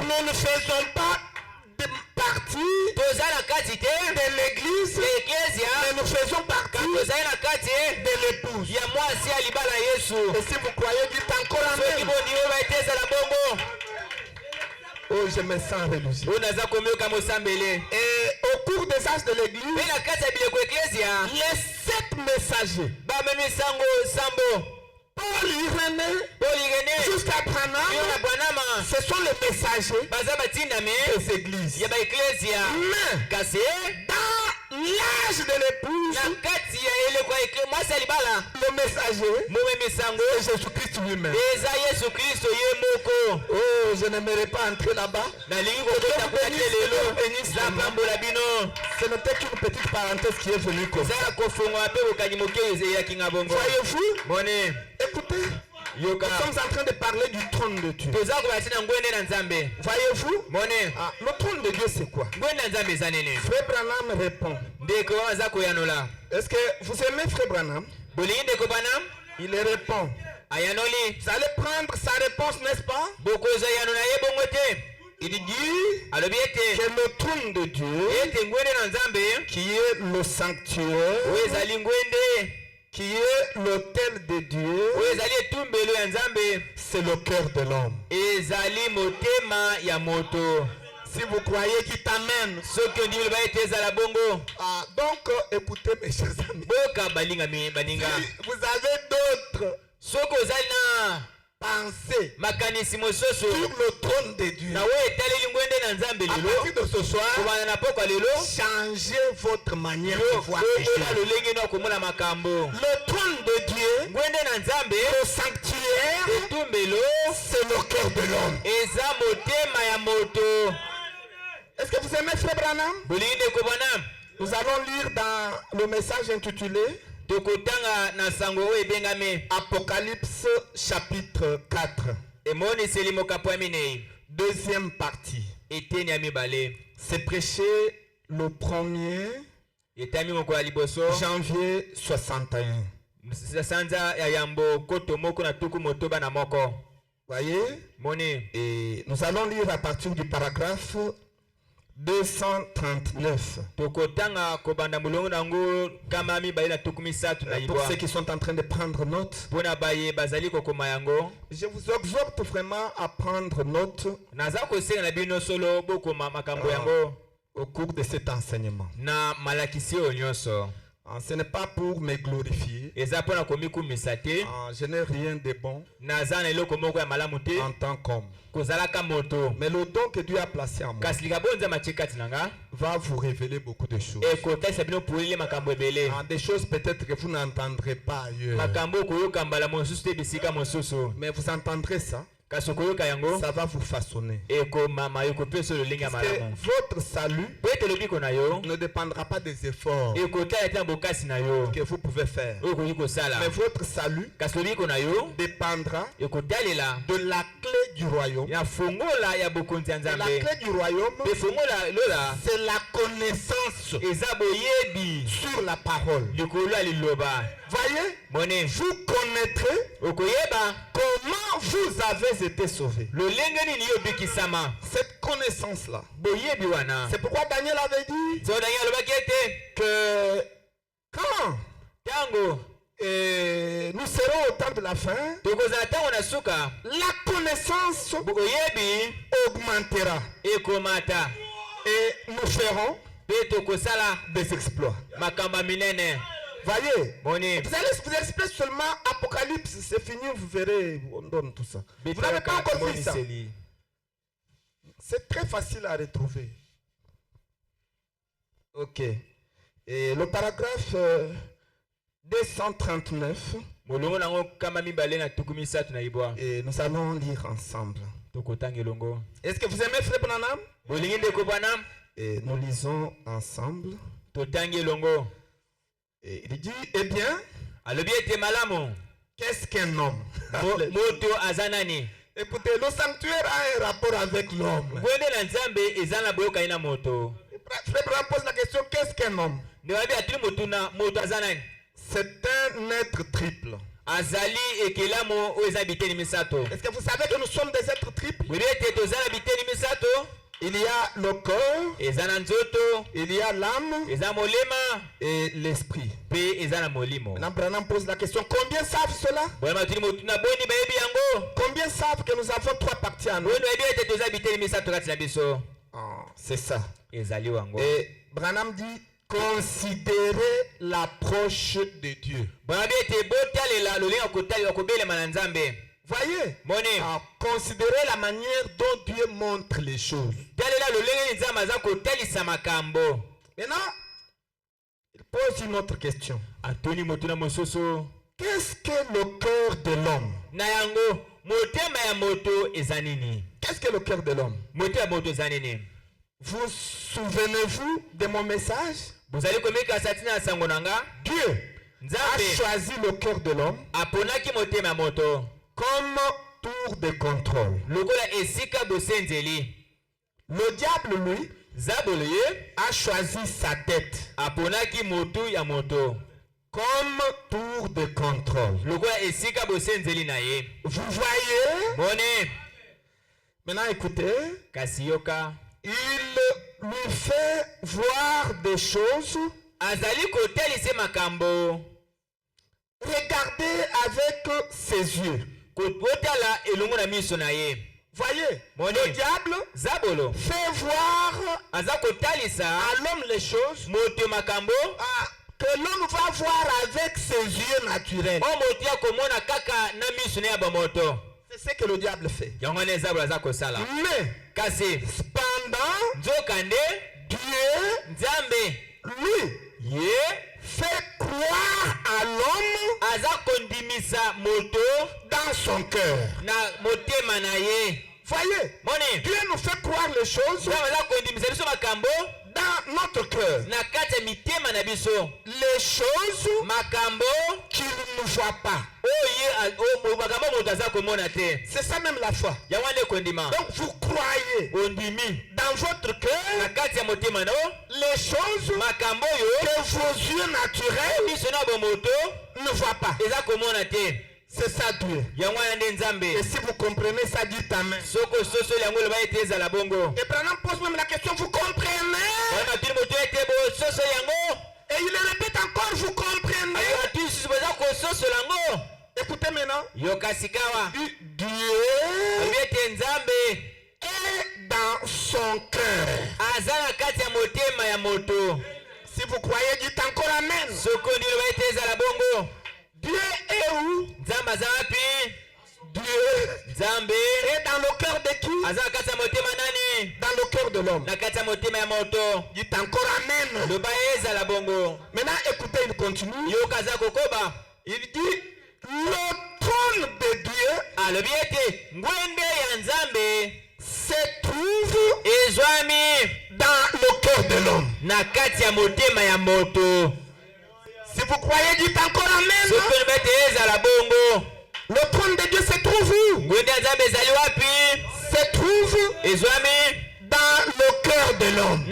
nous ne faisons pas partie de l'église, mais nous faisons partie de l'épouse. Et si vous croyez qu'il est encore en même, oh, je me sens religieux. Et au cours des âges de l'église, les 7 messagers, Paul, Irénée, jusqu'à Branham, ce sont les messagers des églises. Mais dans l'âge de l'épouse, le messager est Jésus-Christ lui-même. Oh, je n'aimerais pas entrer là-bas. Ce n'était qu'une petite parenthèse qui est venue comme ça. Voyez-vous? Écoutez, nous sommes en train de parler du trône de Dieu. Voyez-vous? Le trône de Dieu, c'est quoi? Frère Branham répond. Est-ce que vous aimez Frère Branham? Il répond. Vous allez prendre sa réponse, n'est-ce pas? Il dit que le trône de Dieu, qui est le sanctuaire, qui est l'autel de Dieu, c'est le cœur de l'homme. Si vous croyez qu'il t'amène, donc écoutez mes chers amis, vous avez d'autres pensées sur le trône de Dieu. À partir de ce soir, changez votre manière de voir les choses. Le trône de Dieu, le sanctuaire, c'est le cœur de l'homme. Est-ce que vous aimez Frère Branham? Nous allons lire dans le message intitulé Apocalypse chapitre 4. Deuxième partie. C'est prêché le 1er janvier 61. Voyez? Et nous allons lire à partir du paragraphe 239. Pour ceux qui sont en train de prendre note, je vous exhorte vraiment à prendre note au cours de cet enseignement. Ce n'est pas pour me glorifier. Je n'ai rien de bon en tant qu'homme. Mais le don que Dieu a placé en moi va vous révéler beaucoup de choses. Des choses peut-être que vous n'entendrez pas ailleurs. Mais vous entendrez ça. Ça va vous façonner. Parce que votre salut ne dépendra pas des efforts que vous pouvez faire. Mais votre salut dépendra de la clé du royaume. Et la clé du royaume, c'est la connaissance sur la parole. Voyez, vous connaîtrez comment vous avez été sauvé. Cette connaissance-là, c'est pourquoi Daniel avait dit que quand nous serons au temps de la fin, la connaissance augmentera et nous ferons des exploits. Voyez, vous allez vous expliquer seulement Apocalypse, c'est fini, vous verrez, on donne tout ça. Vous n'avez pas encore vu ça. C'est très facile à retrouver. Ok. Et le paragraphe 239. Et nous allons lire ensemble. Est-ce que vous aimez Frère Branham? Et nous lisons ensemble. Et il dit, eh bien, qu'est-ce qu'un homme? Écoutez, le sanctuaire a un rapport avec l'homme. Frère Branham pose la question, qu'est-ce qu'un homme? C'est un être triple. Est-ce que vous savez que nous sommes des êtres triples? Il y a le corps, il y a l'âme et l'esprit. Maintenant, Branham pose la question, combien savent cela? Combien savent que nous avons trois parties en nous? C'est ça. Et Branham dit, considérez l'approche de Dieu. Voyez, considérez la manière dont Dieu montre les choses. Maintenant, il pose une autre question. Qu'est-ce que le cœur de l'homme? Qu'est-ce que le cœur de l'homme? Vous souvenez-vous de mon message? Dieu a choisi le cœur de l'homme comme tour de contrôle. Le diable, lui, a choisi sa tête comme tour de contrôle. Vous voyez? Maintenant écoutez. Il lui fait voir des choses. Regardez avec ses yeux. Voyez, le diable fait voir à l'homme les choses que l'homme va voir avec ses yeux naturels. C'est ce que le diable fait. Mais cependant, Dieu, lui, fait croire à l'homme dans son cœur. Voyez, Dieu nous fait croire les choses dans notre cœur. Les choses qu'il ne voit pas. C'est ça même la foi. Donc vous croyez dans votre cœur les choses que vos yeux naturels ne voient pas. C'est ça Dieu. Et si vous comprenez ça, dites amen. Et Branham pose même la question, vous comprenez? Et il répète encore, vous comprenez? Écoutez maintenant. Dieu est dans son cœur. Si vous croyez, dites encore amen. Dieu est où? Dieu est dans le cœur de qui? Dans le cœur de l'homme. Dites encore amen. Maintenant écoutez, il continue. Il dit, le trône de Dieu se trouve dans le cœur de l'homme. Si vous croyez, dites encore amen. Le trône de Dieu se trouve où? Se trouve dans le cœur de l'homme.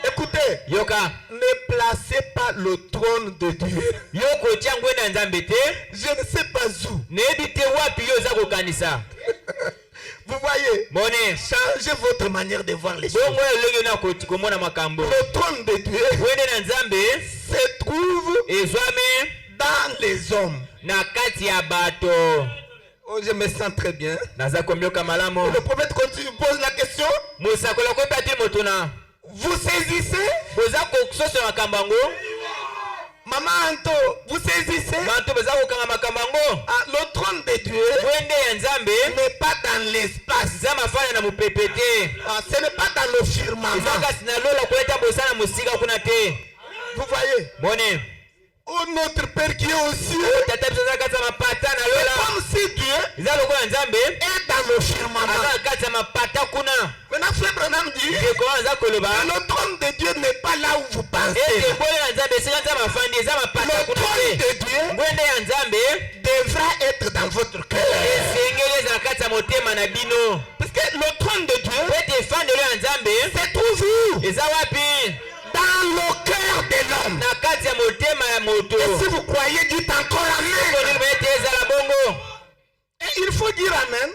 Écoutez, ne placez pas le trône de Dieu. Je ne sais pas où. Vous voyez, changez votre manière de voir les choses. Le trône de Dieu se trouve dans les hommes. Oh, je me sens très bien. Le prophète continue, pose la question. Vous saisissez? Maman Anto, vous saisissez? Le trône de Dieu n'est pas dans l'espace. Ce n'est pas dans le firmament. Vous voyez? Oh notre Père qui est aux cieux. C'est Comme si Dieu est dans le firmament. Maintenant frère Branham dit, le trône de Dieu n'est pas là où vous pensez. Le trône de Dieu devra être dans votre cœur. Parce que le trône de Dieu se trouve où? Dans le cœur de l'homme. Et si vous croyez, dites encore amen. Et il faut dire amen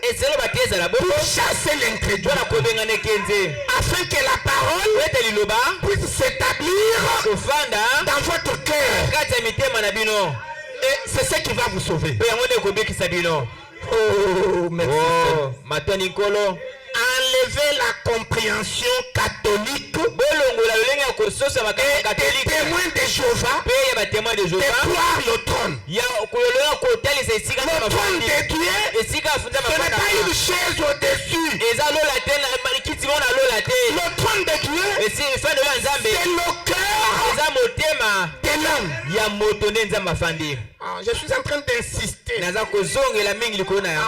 pour chasser l'incrédulité, afin que la parole puisse s'établir dans votre cœur. Et c'est ce qui va vous sauver. Oh, merci. Enlever la compréhension catholique et témoins de Jéhovah de croire le trône. Le trône de Dieu, ce n'est pas une chaise au-dessus. Le trône de Dieu, c'est le cœur de l'homme. Je suis en train d'insister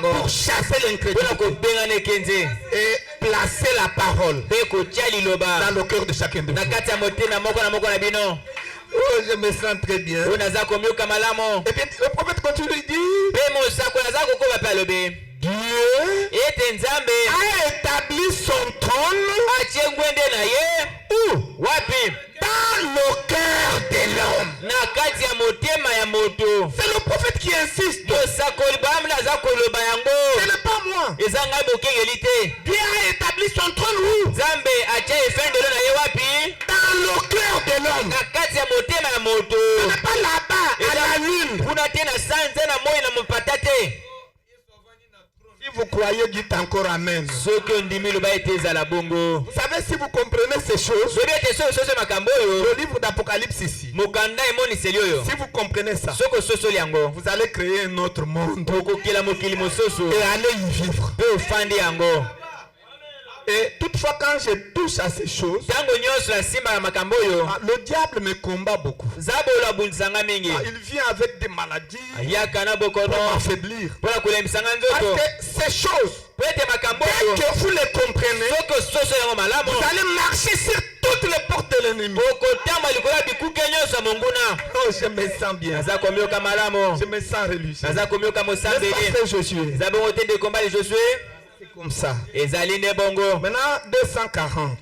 pour chasser l'incrédulité et placer la parole dans le cœur de chacun de vous. Oh, je me sens très bien. Et puis le prophète continue de dire, Dieu a établi son trône où? Dans le cœur de l'homme. C'est le prophète qui insiste. Ce n'est pas moi. Dieu a établi son trône où? Dans le cœur de l'homme. Ce n'est pas là-bas à la lune. Si vous croyez, dites encore amen. Vous savez, si vous comprenez ces choses, le livre d'Apocalypse ici, si vous comprenez ça, vous allez créer un autre monde et aller y vivre. Et toutefois, quand je touche à ces choses, le diable me combat beaucoup. Il vient avec des maladies pour m'affaiblir. Parce que ces choses, dès que vous les comprenez, vous allez marcher sur toutes les portes de l'ennemi. Oh, je me sens bien. Je me sens religieux. C'est comme ça. Maintenant, 240.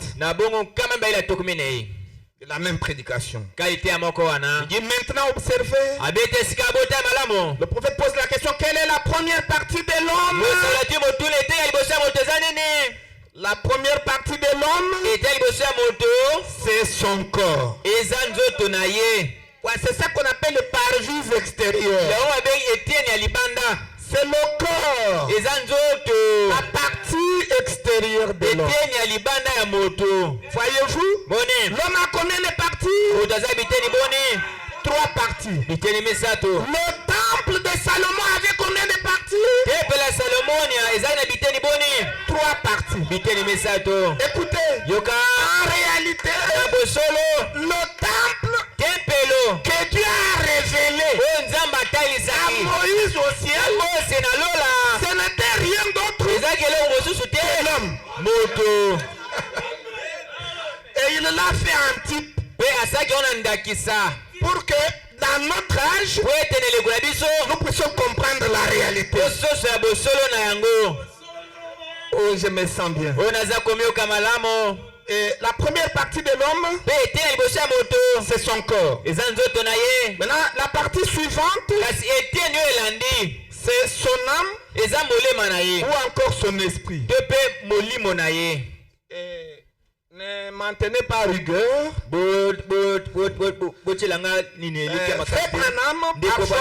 La même prédication. Il dit maintenant observez. Le prophète pose la question, quelle est la première partie de l'homme? La première partie de l'homme, c'est son corps. Ouais, c'est ça qu'on appelle le parvis extérieur. C'est le corps. La partie extérieure de l'homme. Voyez-vous? L'homme a combien de parties? 3 parties. Le temple de Salomon avait combien de parties? 3 parties. Écoutez, en réalité, le temple que Dieu a révélé à Moïse au ciel, ce n'était rien d'autre que l'homme. Et il l'a fait en type pour que dans notre âge, nous puissions comprendre la réalité. Oh, je me sens bien. Et la première partie de l'homme, c'est son corps. Maintenant, la partie suivante, c'est son âme ou encore son esprit. Et ne maintenez pas rigueur. Frère Branham, parfois,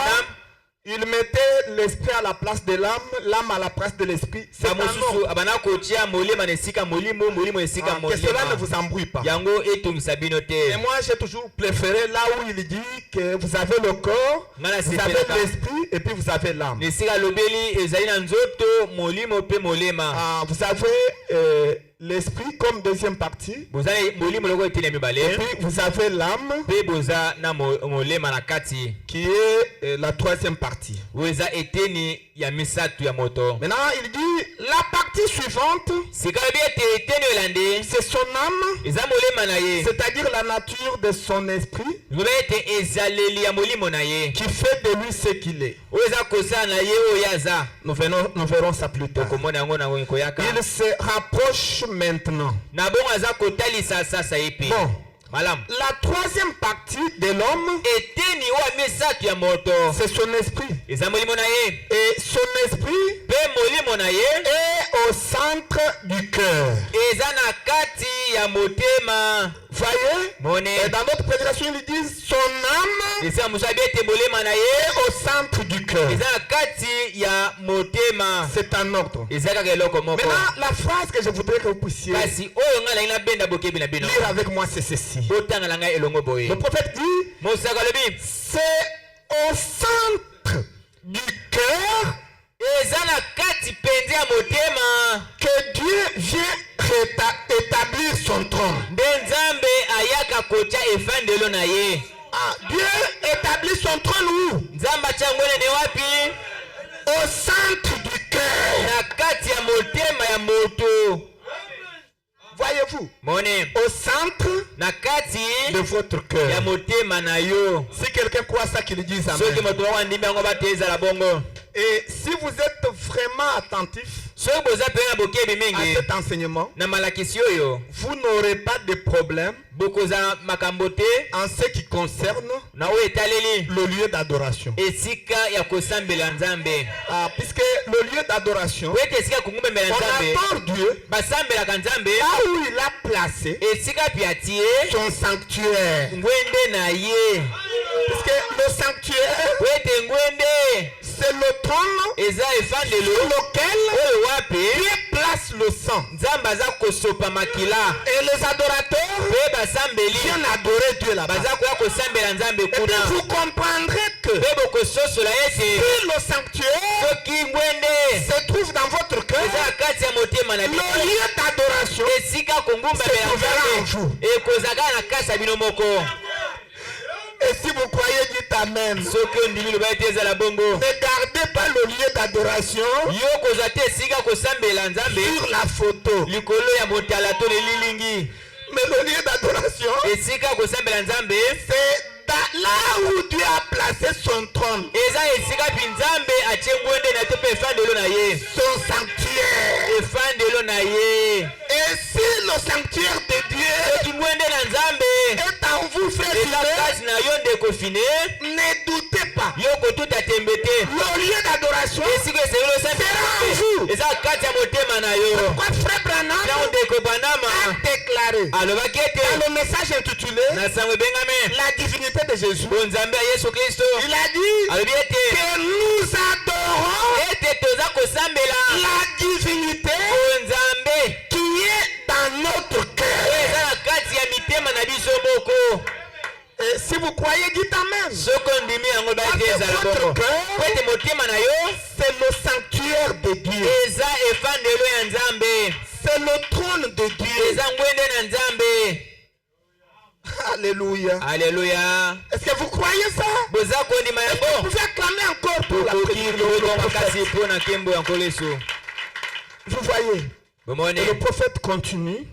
il mettait l'esprit à la place de l'âme, l'âme à la place de l'esprit. Que cela ne vous embrouille pas. Et moi, j'ai toujours préféré là où il dit que vous avez le corps, vous avez l'esprit et puis vous avez l'âme. Vous avez l'esprit comme deuxième partie. Et puis vous avez l'âme qui est la troisième partie. Maintenant il dit la partie suivante, c'est son âme, c'est-à-dire la nature de son esprit, qui fait de lui ce qu'il est. Nous verrons ça plus tard. Il se rapproche maintenant. Bon. La troisième partie de l'homme, c'est son esprit. Et son esprit est au centre du cœur. Voyez? Et dans notre prédication, ils disent son âme est au centre du cœur. C'est un ordre. Maintenant, la phrase que je voudrais que vous puissiez lire avec moi, c'est ceci. Le prophète dit, c'est au centre du cœur que Dieu vient établir son trône. Dieu établit son trône où? Au centre du cœur. Voyez-vous, au centre de votre cœur. Si quelqu'un croit ça, qu'il dise amen. Et si vous êtes vraiment attentif à cet enseignement, vous n'aurez pas de problème en ce qui concerne le lieu d'adoration. Puisque le lieu d'adoration, on adore Dieu là où il a placé son sanctuaire. Puisque le sanctuaire, c'est le trône sur lequel Dieu place le sang. Et les adorateurs viennent adorer Dieu là-bas. Et puis vous comprendrez que si le sanctuaire se trouve dans votre cœur, le lieu d'adoration se trouvera en vous. Et si vous croyez, dites amen. Ne gardez pas le lieu d'adoration sur la photo. Mais le lieu d'adoration, c'est là où Dieu a placé son trône, son sanctuaire. Et si le sanctuaire de Dieu est en vous, frères et sœurs, ne doutez pas, le lieu d'adoration sera en vous. Pourquoi frère Branham a déclaré dans le message intitulé La divinité de Jésus, il a dit que nous adorons la divinité qui est dans notre cœur. Et si vous croyez, dites amen. Votre cœur, c'est le sanctuaire de Dieu. C'est le trône de Dieu. Alléluia. Alléluia. Est-ce que vous croyez ça? Est-ce que vous pouvez acclamer encore pour la prédication? Vous voyez? Et le prophète continue.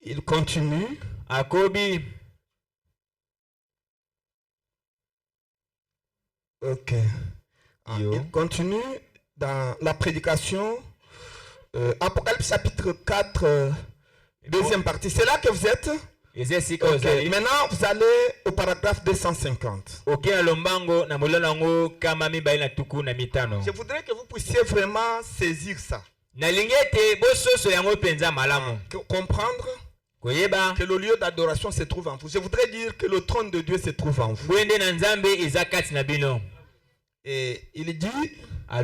Il continue. Ok. Il continue dans la prédication. Apocalypse chapitre 4. Deuxième partie, c'est là que vous êtes. Okay. Maintenant, vous allez au paragraphe 250. Je voudrais que vous puissiez vraiment saisir ça. Comprendre que le lieu d'adoration se trouve en vous. Je voudrais dire que le trône de Dieu se trouve en vous. Et il dit, mais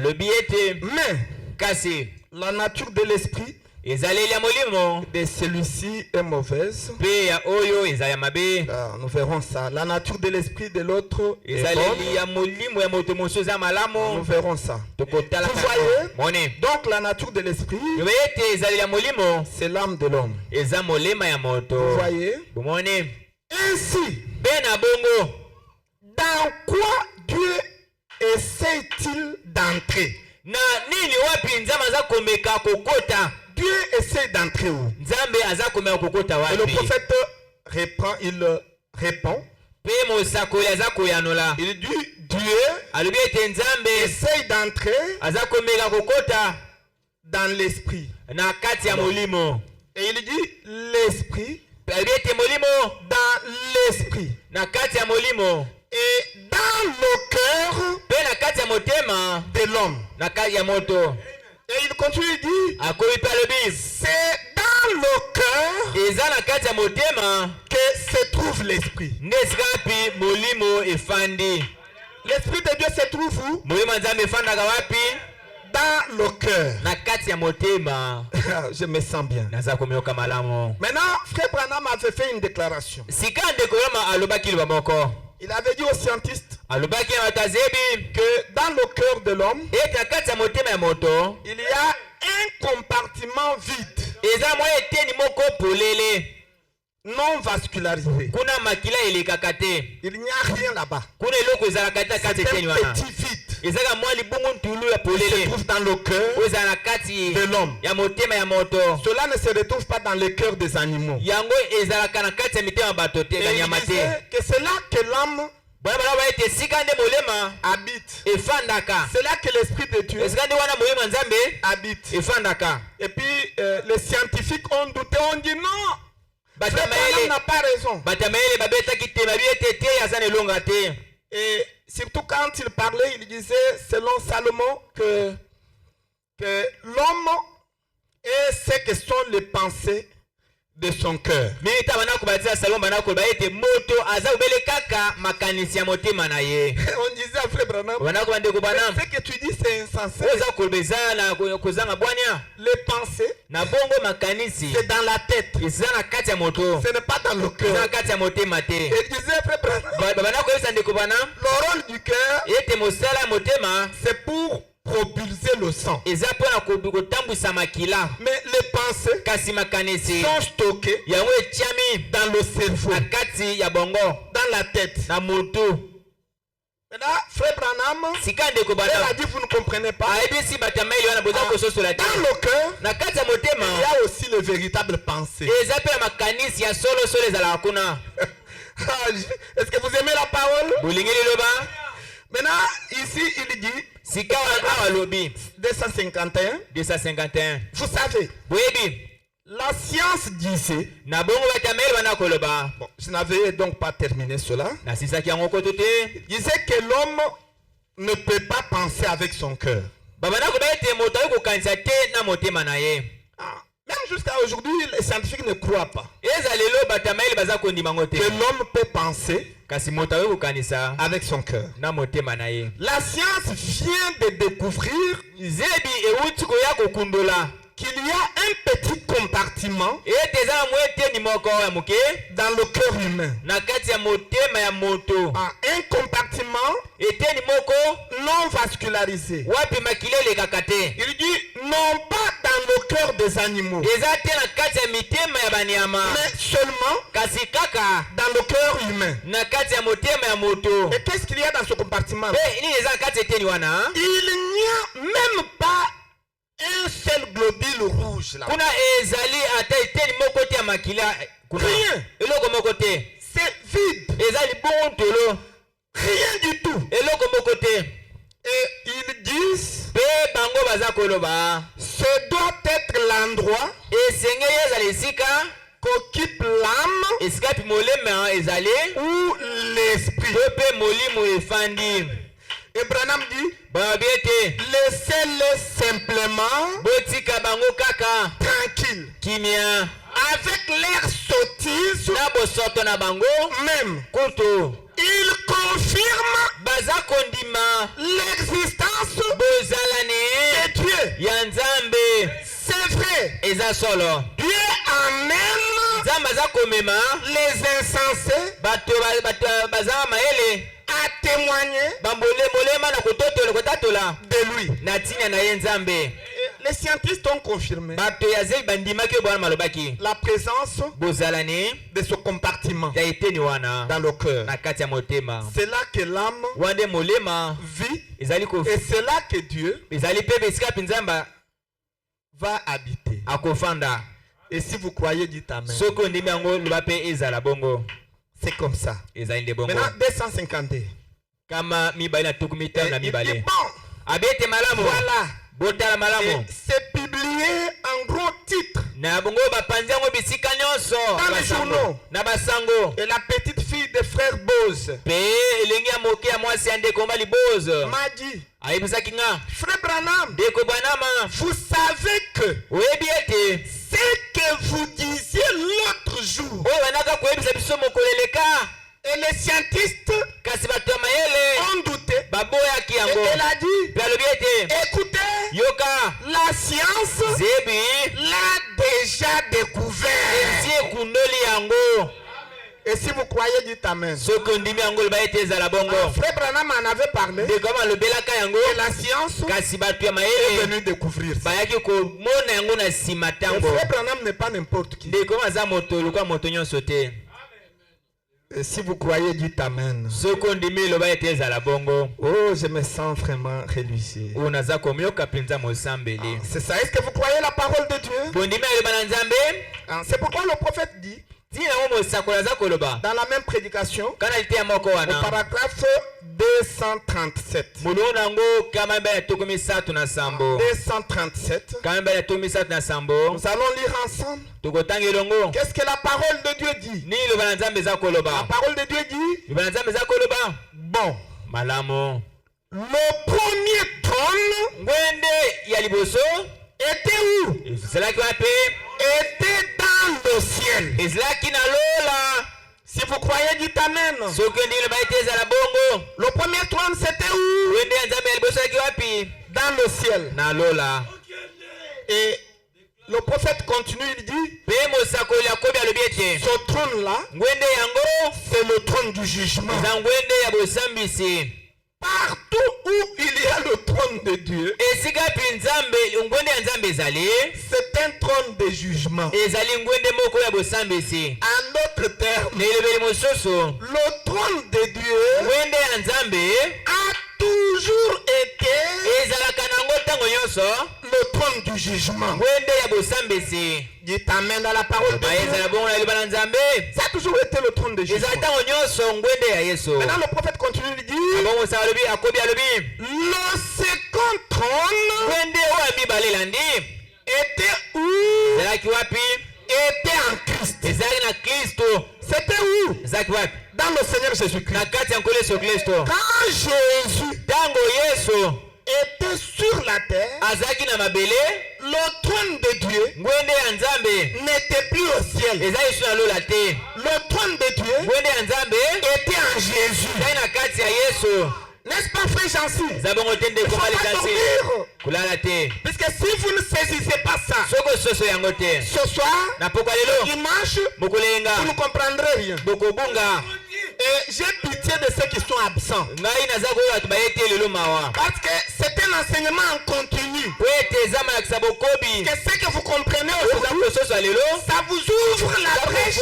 la nature de l'esprit de celui-ci est mauvaise. Nous verrons ça. La nature de l'esprit de l'autre est bonne. Nous verrons ça. Vous voyez? Donc la nature de l'esprit, c'est l'âme de l'homme. Vous voyez? Ainsi, dans quoi Dieu essaie-t-il d'entrer? Dieu essaie d'entrer où? Et le prophète répond. Il dit Dieu essaie d'entrer dans l'esprit. Et il dit l'esprit dans l'esprit. Et dans le cœur de l'homme. Et il continue, il dit c'est dans le cœur que se trouve l'esprit. L'esprit de Dieu se trouve où? Dans le cœur. Je me sens bien. Maintenant, Frère Branham avait fait une déclaration. Il avait dit aux scientistes que dans le cœur de l'homme, il y a un compartiment vide, non vascularisé. Il n'y a rien là-bas. C'est un petit vide. Il se trouve dans le cœur de l'homme. Cela ne se retrouve pas dans le cœur des animaux. Et il disait que c'est là que l'âme habite. C'est là que l'esprit de Dieu habite. Et puis les scientifiques ont douté, ont dit non. Branham n'a pas raison. Et surtout quand il parlait, il disait, selon Salomon, que l'homme est ce que sont les pensées de son cœur. On disait à Frère Branham, ce que tu dis c'est insensé. Les pensées, c'est dans la tête. Ce n'est pas dans le cœur. Et il disait Frère Branham, le rôle du cœur, c'est pour propulser le sang. Mais les pensées sont stockées dans le cerveau, dans la tête. Maintenant, Frère Branham, elle a dit vous ne comprenez pas. Dans le cœur, il y a aussi le véritable pensée. Est-ce que vous aimez la parole? Maintenant, ici, il dit 251. Vous savez, la science disait, bon, je n'avais donc pas terminé cela, il disait que l'homme ne peut pas penser avec son cœur. Même jusqu'à aujourd'hui, les scientifiques ne croient pas que l'homme peut penser avec son cœur. La science vient de découvrir qu'il y a un petit compartiment dans le cœur humain. Un compartiment non vascularisé. Il dit non pas dans le cœur des animaux, mais seulement dans le cœur humain. Et qu'est-ce qu'il y a dans ce compartiment? Il n'y a même pas un seul globule rouge là. Rien. C'est vide. Rien du tout. Et ils disent ce doit être l'endroit qu'occupe l'âme ou l'esprit. Et Branham dit laissez-les simplement tranquille. Avec l'air sottise, même il confirme l'existence de Dieu. C'est vrai. eza solo. Dieu amène les insensés à témoigner de lui. Les scientifiques ont confirmé la présence de ce compartiment dans le cœur. C'est là que l'âme vit et c'est là que Dieu va habiter. Et si vous croyez, dites Amen. C'est comme ça. Maintenant, 252. Et il est bon. Voilà. C'est publié en gros titre dans les journaux. Et la petite fille de frère Boz m'a dit, frère Branham, vous savez que ce que vous disiez l'autre jour, et les scientifiques ont douté. Et elle a dit, écoutez, la science l'a déjà découvert. Et si vous croyez, dites Amen. Frère Branham en avait parlé. Et la science est venue découvrir ça. Et Frère Branham n'est pas n'importe qui. Et si vous croyez, dites Amen. Oh, je me sens vraiment réjouissé. C'est ça. Est-ce que vous croyez la parole de Dieu? C'est pourquoi le prophète dit, dans la même prédication, au paragraphe 237. 237. Nous allons lire ensemble. Qu'est-ce que la parole de Dieu dit? La parole de Dieu dit, bon, le premier trône était où? Était dans le ciel. Si vous croyez, dites Amen. Le premier trône c'était où? Dans le ciel. Et le prophète continue, il dit, ce trône-là, c'est le trône du jugement. Partout où il y a le trône de Dieu, c'est un trône de jugement. En d'autres termes, le trône de Dieu a toujours été le trône du jugement. Dites Amen dans la parole de Dieu. Ça a toujours été le trône de jugement. Maintenant le prophète continue de dire, le second trône était où? Était en Christ. C'était où? Dans le Seigneur Jésus-Christ. Quand Jésus était sur la terre, le trône de Dieu n'était plus au ciel. Le trône de Dieu était en Jésus. N'est-ce pas, frère Jancy? Il ne faut pas dormir. Puisque si vous ne saisissez pas ça, ce soir, dimanche, vous ne comprendrez rien. Et j'ai pitié de ceux qui sont absents. Parce que c'est un enseignement en continu. Que ce que vous comprenez aujourd'hui, ça vous ouvre la brèche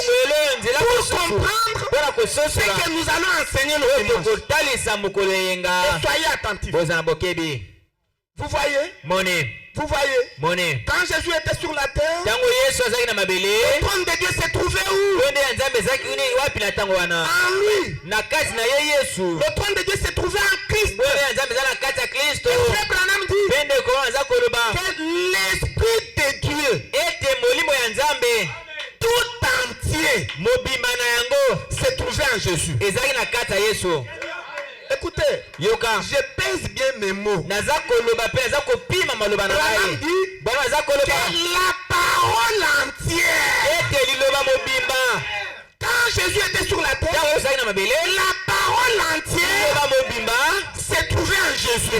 pour comprendre ce que nous allons enseigner le dimanche. Et soyez attentifs. Vous voyez? Vous voyez? Quand Jésus était sur la terre, le trône de Dieu s'est trouvé où? En lui. Le trône de Dieu s'est trouvé en Christ. Et Frère Branham dit que l'Esprit de Dieu tout entier s'est trouvé en Jésus. Écoutez, je pèse bien mes mots. Branham dit que la parole entière, quand Jésus était sur la terre, la parole entière s'est trouvée en Jésus.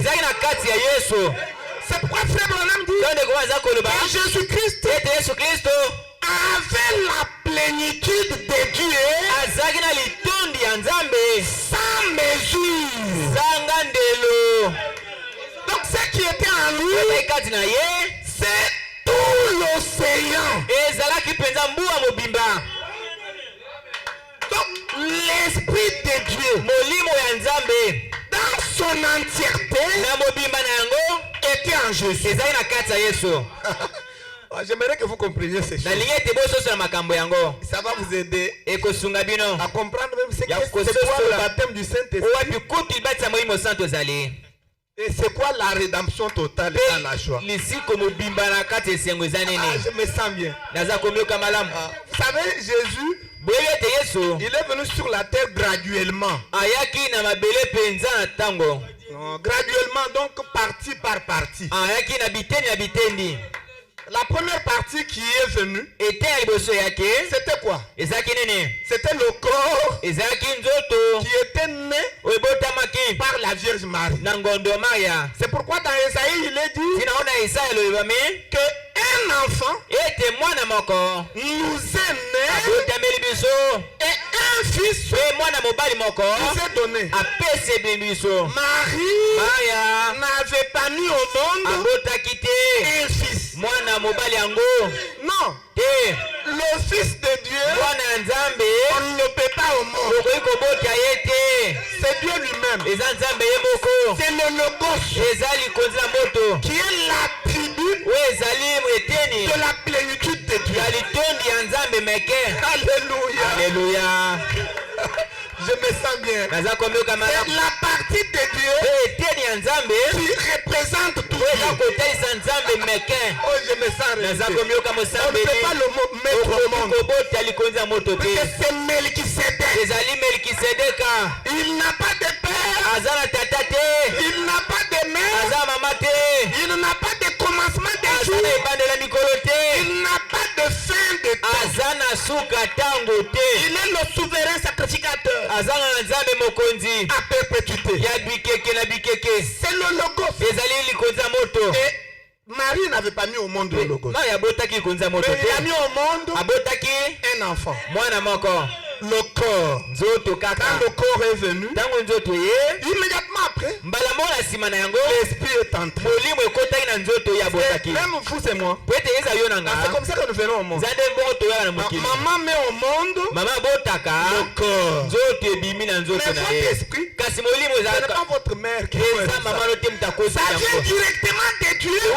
C'est pourquoi frère Branham dit que Jésus-Christ avait la plénitude de Dieu sans mesure. Donc ce qui était en lui, c'est tout l'océan. Donc l'Esprit de Dieu dans son entièreté était en Jésus. J'aimerais que vous compreniez ces choses. Ça va vous aider à comprendre même c'est quoi le baptème du Saint-Esprit. Et c'est quoi la rédemption totale dans la joie. Je me sens bien. Vous savez, Jésus, il est venu sur la terre graduellement. Graduellement, donc partie par partie. La première partie qui est venue, c'était quoi? C'était le corps qui était né par la Vierge Marie. C'est pourquoi dans Esaïe, il est dit qu'un enfant nous est né et un fils nous est donné. Marie n'avait pas mis au monde un fils. Non. Le Fils de Dieu, on ne le peut pas au monde. C'est Dieu lui-même. C'est le Logos qui est l'attribut de la plénitude de Dieu. Alléluia. Je me sens bien. C'est la partie de Dieu qui représente tout Dieu. Oh, je me sens réalisé. On ne peut pas le mettre au monde. Parce que c'est Melchisedec. Il n'a pas de père. Il n'a pas de mère. Il n'a pas de commencement de jour. Il n'a pas de fin de temps. Il est le souverain sacrificateur. À perpétuité. C'est le Logos. Et Marie n'avait pas mis au monde le Logos. Mais il a mis au monde un enfant. Le corps. Quand le corps est venu, immédiatement après, l'esprit est entré. Même vous et moi, c'est comme ça que nous venons au monde. Maman met au monde le corps. Mais votre esprit, ce n'est pas votre mère qui fait ça. Ça vient directement de Dieu et ça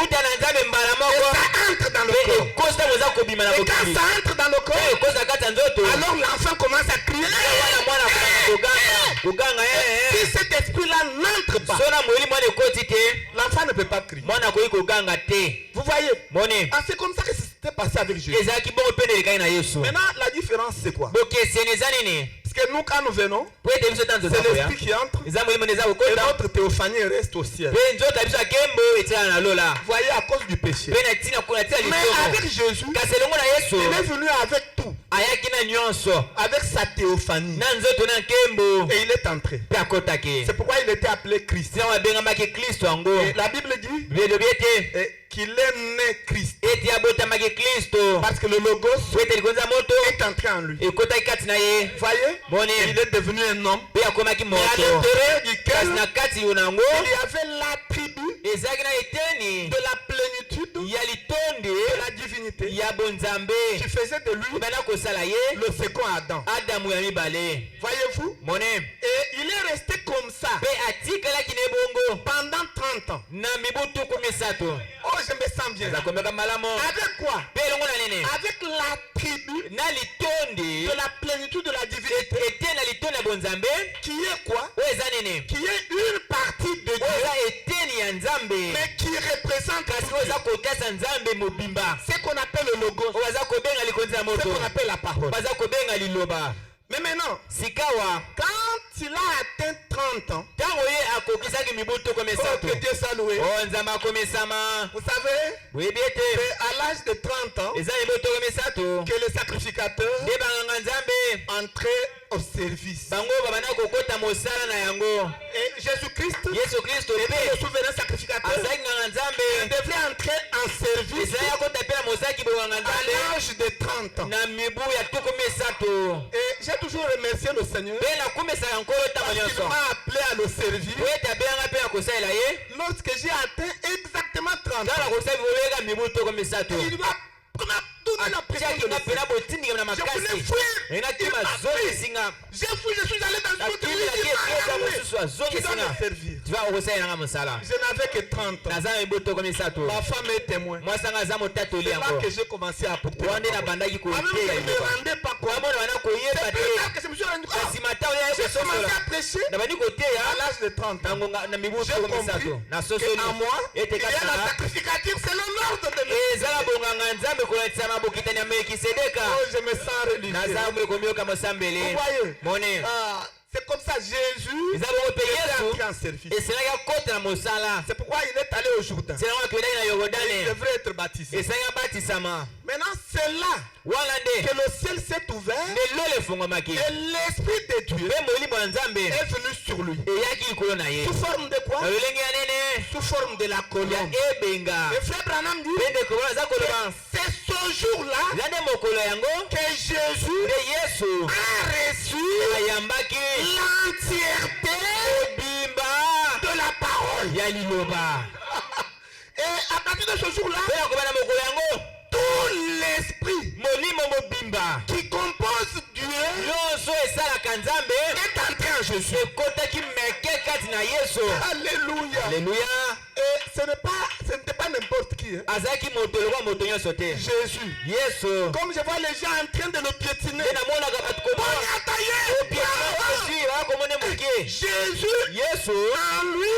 entre dans le corps. Et quand ça entre dans le corps, alors l'enfant commence à crier. Si cet esprit-là n'entre pas, l'enfant ne peut pas crier. Vous voyez? C'est comme ça que c'était passé avec Jésus. Maintenant, la différence c'est quoi? Parce que nous, quand nous venons, c'est l'esprit qui entre et notre théophanie reste au ciel. Vous voyez, à cause du péché. Mais avec Jésus, il est venu avec tout. Avec sa théophanie. Et il est entré. C'est pourquoi il était appelé Christ. Et la Bible dit qu'il est né Christ. Parce que le Logos est entré en lui. Vous voyez? Il est devenu un homme. Mais à l'intérieur du cœur, il y avait l'attribut de la plénitude de la divinité qui faisait de lui le second Adam. Voyez-vous? Et il est resté comme ça pendant 30 ans. Oh, je me sens bien. Avec quoi? Avec l'attribut de la plénitude de la divinité qui est quoi? Qui est une partie de Dieu mais qui représente ce qu'on appelle le Logos, ce qu'on appelle la parole. Mais maintenant, quand il a atteint 30 ans, oh, que Dieu soit loué. Vous savez, c'est à l'âge de 30 ans que le sacrificateur entrait au service. Et Jésus-Christ était le souverain sacrificateur. Il devait l'âge de 30 ans. Et j'ai toujours remercié le Seigneur parce qu'il m'a appelé à le servir lorsque j'ai atteint exactement 30 ans. Il m'a donné la pression de le faire. Je voulais fuir. J'ai fui, je suis allé dans une autre ville. Tu dois me servir. Je n'avais que 30 ans. Ma femme est témoin. C'est là que j'ai commencé à porter. Alors je ne me rendais pas compte. C'est plus tard que je me suis rendu compte. J'ai commencé à prêcher à l'âge de 30 ans. J'ai compris qu'à moi, il y a la sacrificature selon l'ordre de Dieu. Oh, je me sens religieux. Vous voyez, c'est comme ça Jésus est entré en service. C'est pourquoi il est allé au Jourdain. Il devrait être baptisé. Maintenant c'est là que le ciel s'est ouvert et l'Esprit de Dieu est venu sur lui. Sous forme de quoi? Sous forme de la colombe. Et frère Branham dit que c'est ce jour-là que Jésus a reçu l'entièreté de la parole. Et à partir de ce jour-là, tout l'esprit qui compose Dieu est entré en Jésus. Alléluia. Et ce n'était pas n'importe qui. Jésus. Comme je vois les gens en train de le piétiner. Jésus, en lui,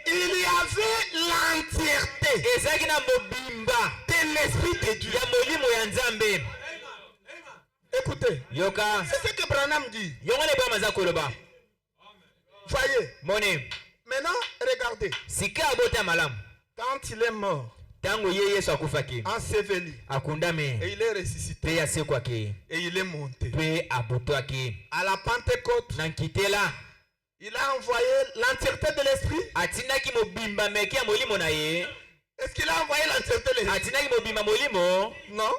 il y avait l'entièreté de l'Esprit de Dieu. Écoutez, c'est ce que Branham dit. Voyez. Maintenant, regardez. Quand il est mort, enseveli, et il est ressuscité, et il est monté. À la Pentecôte, il a envoyé l'entièreté de l'esprit. Est-ce qu'il a envoyé l'entièreté de l'esprit? Non.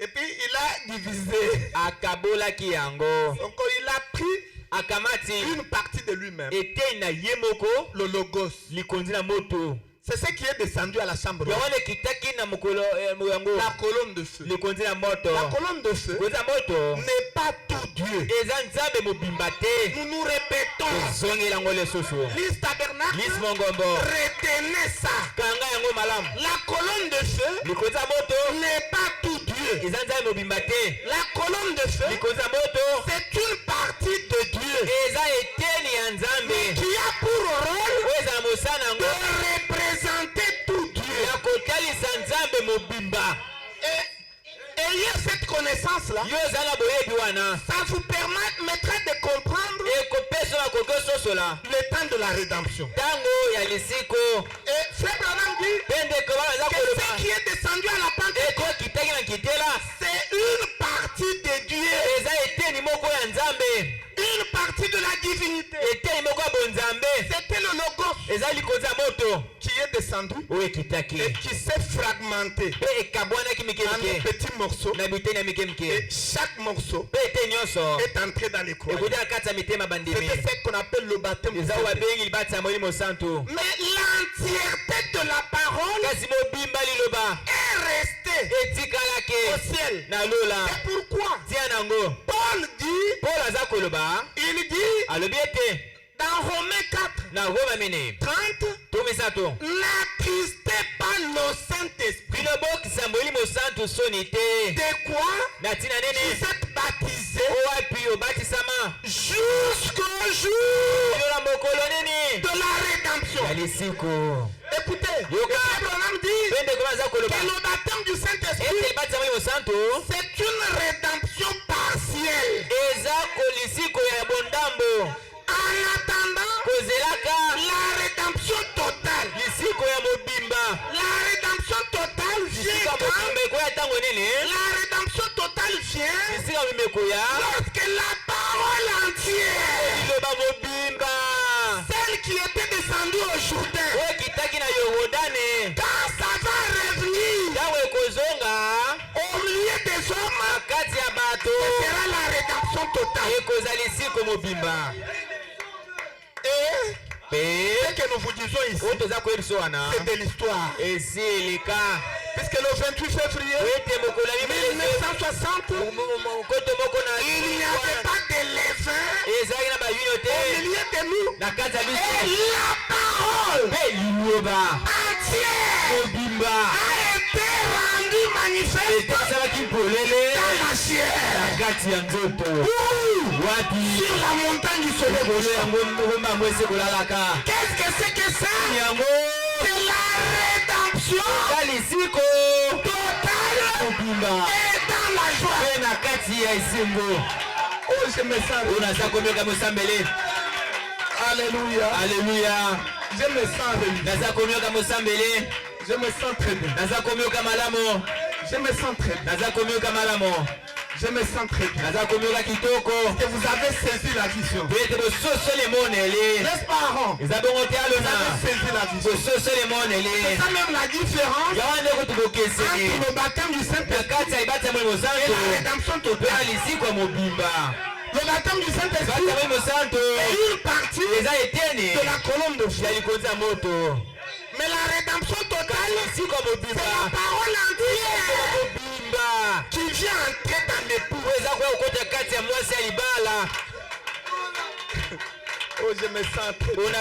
Et puis il a divisé. Donc il a pris une partie de lui-même. Le logos. C'est ce qui est descendu à la chambre. La colonne de feu. La colonne de feu n'est pas tout Dieu. Nous nous répétons. Lise tabernacle. Retenez ça. La colonne de feu n'est pas tout Dieu. La colonne de feu, c'est une partie de Dieu, mais qui a pour rôle de représenter tout Dieu. Et ayez cette connaissance-là, ça vous permettra de comprendre le temps de la rédemption. Et frère Branham dit que ce qui est descendu à la Pentecôte, c'est une partie de Dieu, une partie de la divinité. C'était le logos qui est descendu et qui s'est fragmenté en petits morceaux. Et chaque morceau est entré dans les croyants. C'était ce qu'on appelle le baptême. Mais l'entièreté de la parole est restée au ciel. C'est pourquoi Paul dit, il dit dans Romains 4, 30, n'attristez pas le Saint-Esprit. De quoi vous êtes baptisés jusqu'au jour de la rédemption. Écoutez, Abraham dit que le baptême du Saint-Esprit, c'est une rédemption partielle. En attendant la rédemption totale. La rédemption totale vient lorsque la parole entière, celle qui était descendue au Jourdain, quand ça va revenir, Et ce que nous vous disons ici, c'est de l'histoire. Puisque le 28 février 1960, il n'y avait pas de levain au milieu de nous. Et la parole entière a été rendue manifeste dans la chair. Sur la montagne du soleil. Qu'est-ce que c'est que ça? C'est la rédemption totale et dans la joie. Oh, je me sens. Alléluia. Alléluia. Je me sens religieux. Je me sens très bien. Je me sens très bien. Je me sens très bien. Que vous avez saisi la vision. N'est-ce pas, Aaron? Vous avez saisi la vision. C'est ça même la différence entre le baptême du Saint-Esprit et la rédemption totale. Le baptême du Saint-Esprit est une partie de la colonne de feu. Mais la rédemption totale, c'est la parole entière qui vient entrer dans l'époux. Oh, je me sens très bien.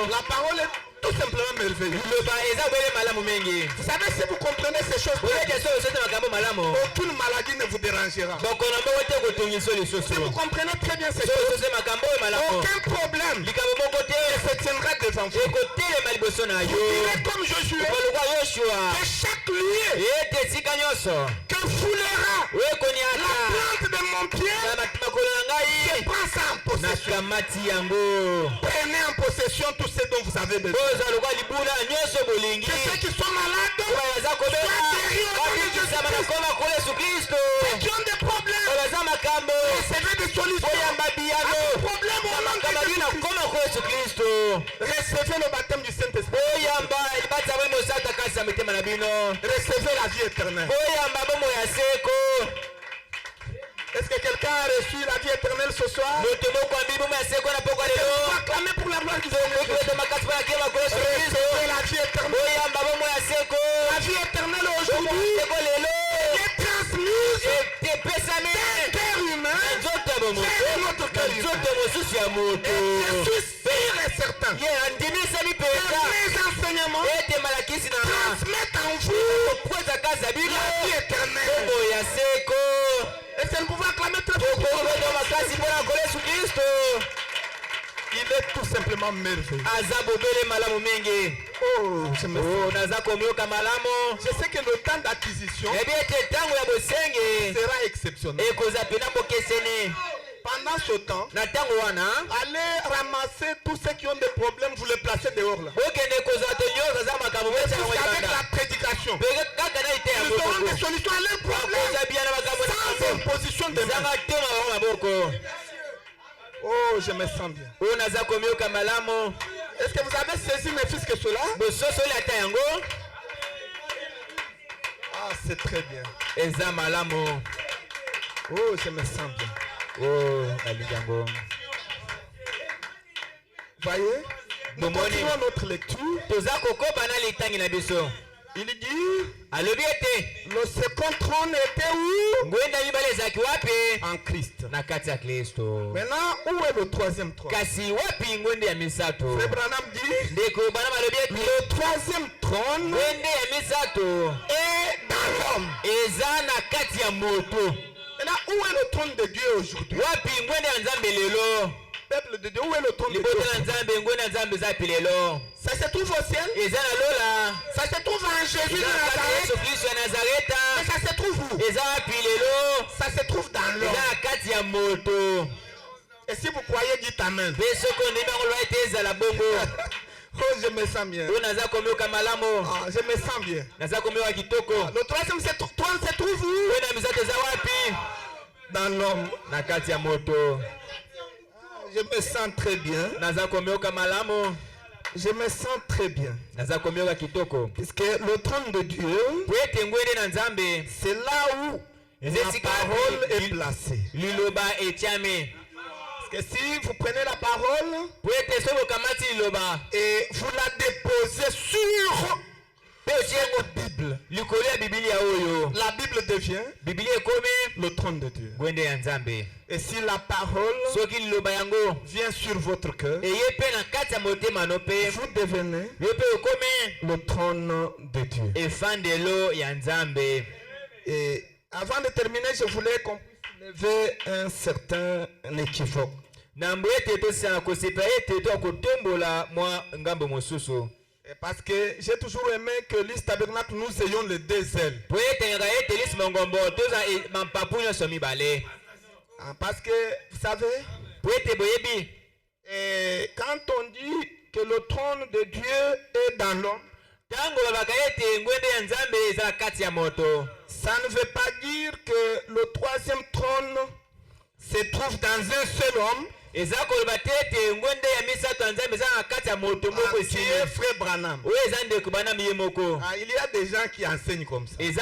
La parole est tout simplement merveilleuse. Vous savez, si vous comprenez ces choses, aucune maladie ne vous dérangera. Si vous comprenez très bien ces choses, aucun problème ne se tiendra devant vous. Vous direz comme Josué, que chaque lieu que foulera la plante de mon pied, je prends ça en possession. Prenez en possession tout ce dont vous avez besoin. Que ceux qui sont malades soient guéris au nom de Jésus-Christ. Ceux qui ont des problèmes, recevez des solutions à vos problèmes au nom de Jésus-Christ. Recevez le baptême du Saint-Esprit. Recevez la vie éternelle. Est-ce que quelqu'un a reçu la vie éternelle ce soir? Acclamez pour la gloire du Seigneur. Recevez la vie éternelle. La vie éternelle aujourd'hui est transmise d'un cœur humain vers notre cœur humain. Et je suis sûr et certain que mes enseignements transmettent en vous la vie éternelle. Est-ce que nous pouvons acclamer très fort? Il est tout simplement merveilleux. Oh, je sais que le temps d'acquisition sera exceptionnel. Pendant ce temps, allez ramasser tous ceux qui ont des problèmes, vous les placez dehors là. Avec la prédication, nous aurons des solutions à leurs problèmes sans imposition de main. Oh, je me sens bien. Est-ce que vous avez saisi mes fils que cela? Ah, c'est très bien. Oh, je me sens bien. Voyez, nous continuons notre lecture. Il dit, le second trône était où? En Christ. Maintenant, où est le troisième trône? Frère Branham dit, le troisième trône est dans l'homme. Maintenant, où est le trône de Dieu aujourd'hui? Peuple de Dieu, où est le trône de Dieu? Ça se trouve au ciel? Ça se trouve en Jésus de Nazareth? Mais ça se trouve où? Ça se trouve dans l'homme. Et si vous croyez, dites Amen. Oh, je me sens bien. Ah, je me sens bien. Le troisième trône se trouve où? Dans l'homme. Je me sens très bien. Je me sens très bien. Puisque le trône de Dieu, c'est là où La parole est placée. Parce que si vous prenez la parole et vous la déposez sur votre Bible, la Bible devient le trône de Dieu. Et si la parole vient sur votre cœur, vous devenez le trône de Dieu. Et avant de terminer, je voulais qu'on puisse lever un certain équivoque. Parce que j'ai toujours aimé que l'Église Tabernacle, nous ayons les deux ailes. Parce que, vous savez, quand on dit que le trône de Dieu est dans l'homme, ça ne veut pas dire que le troisième trône se trouve dans un seul homme. Qui est Frère Branham. Il y a des gens qui enseignent comme ça. Donc c'est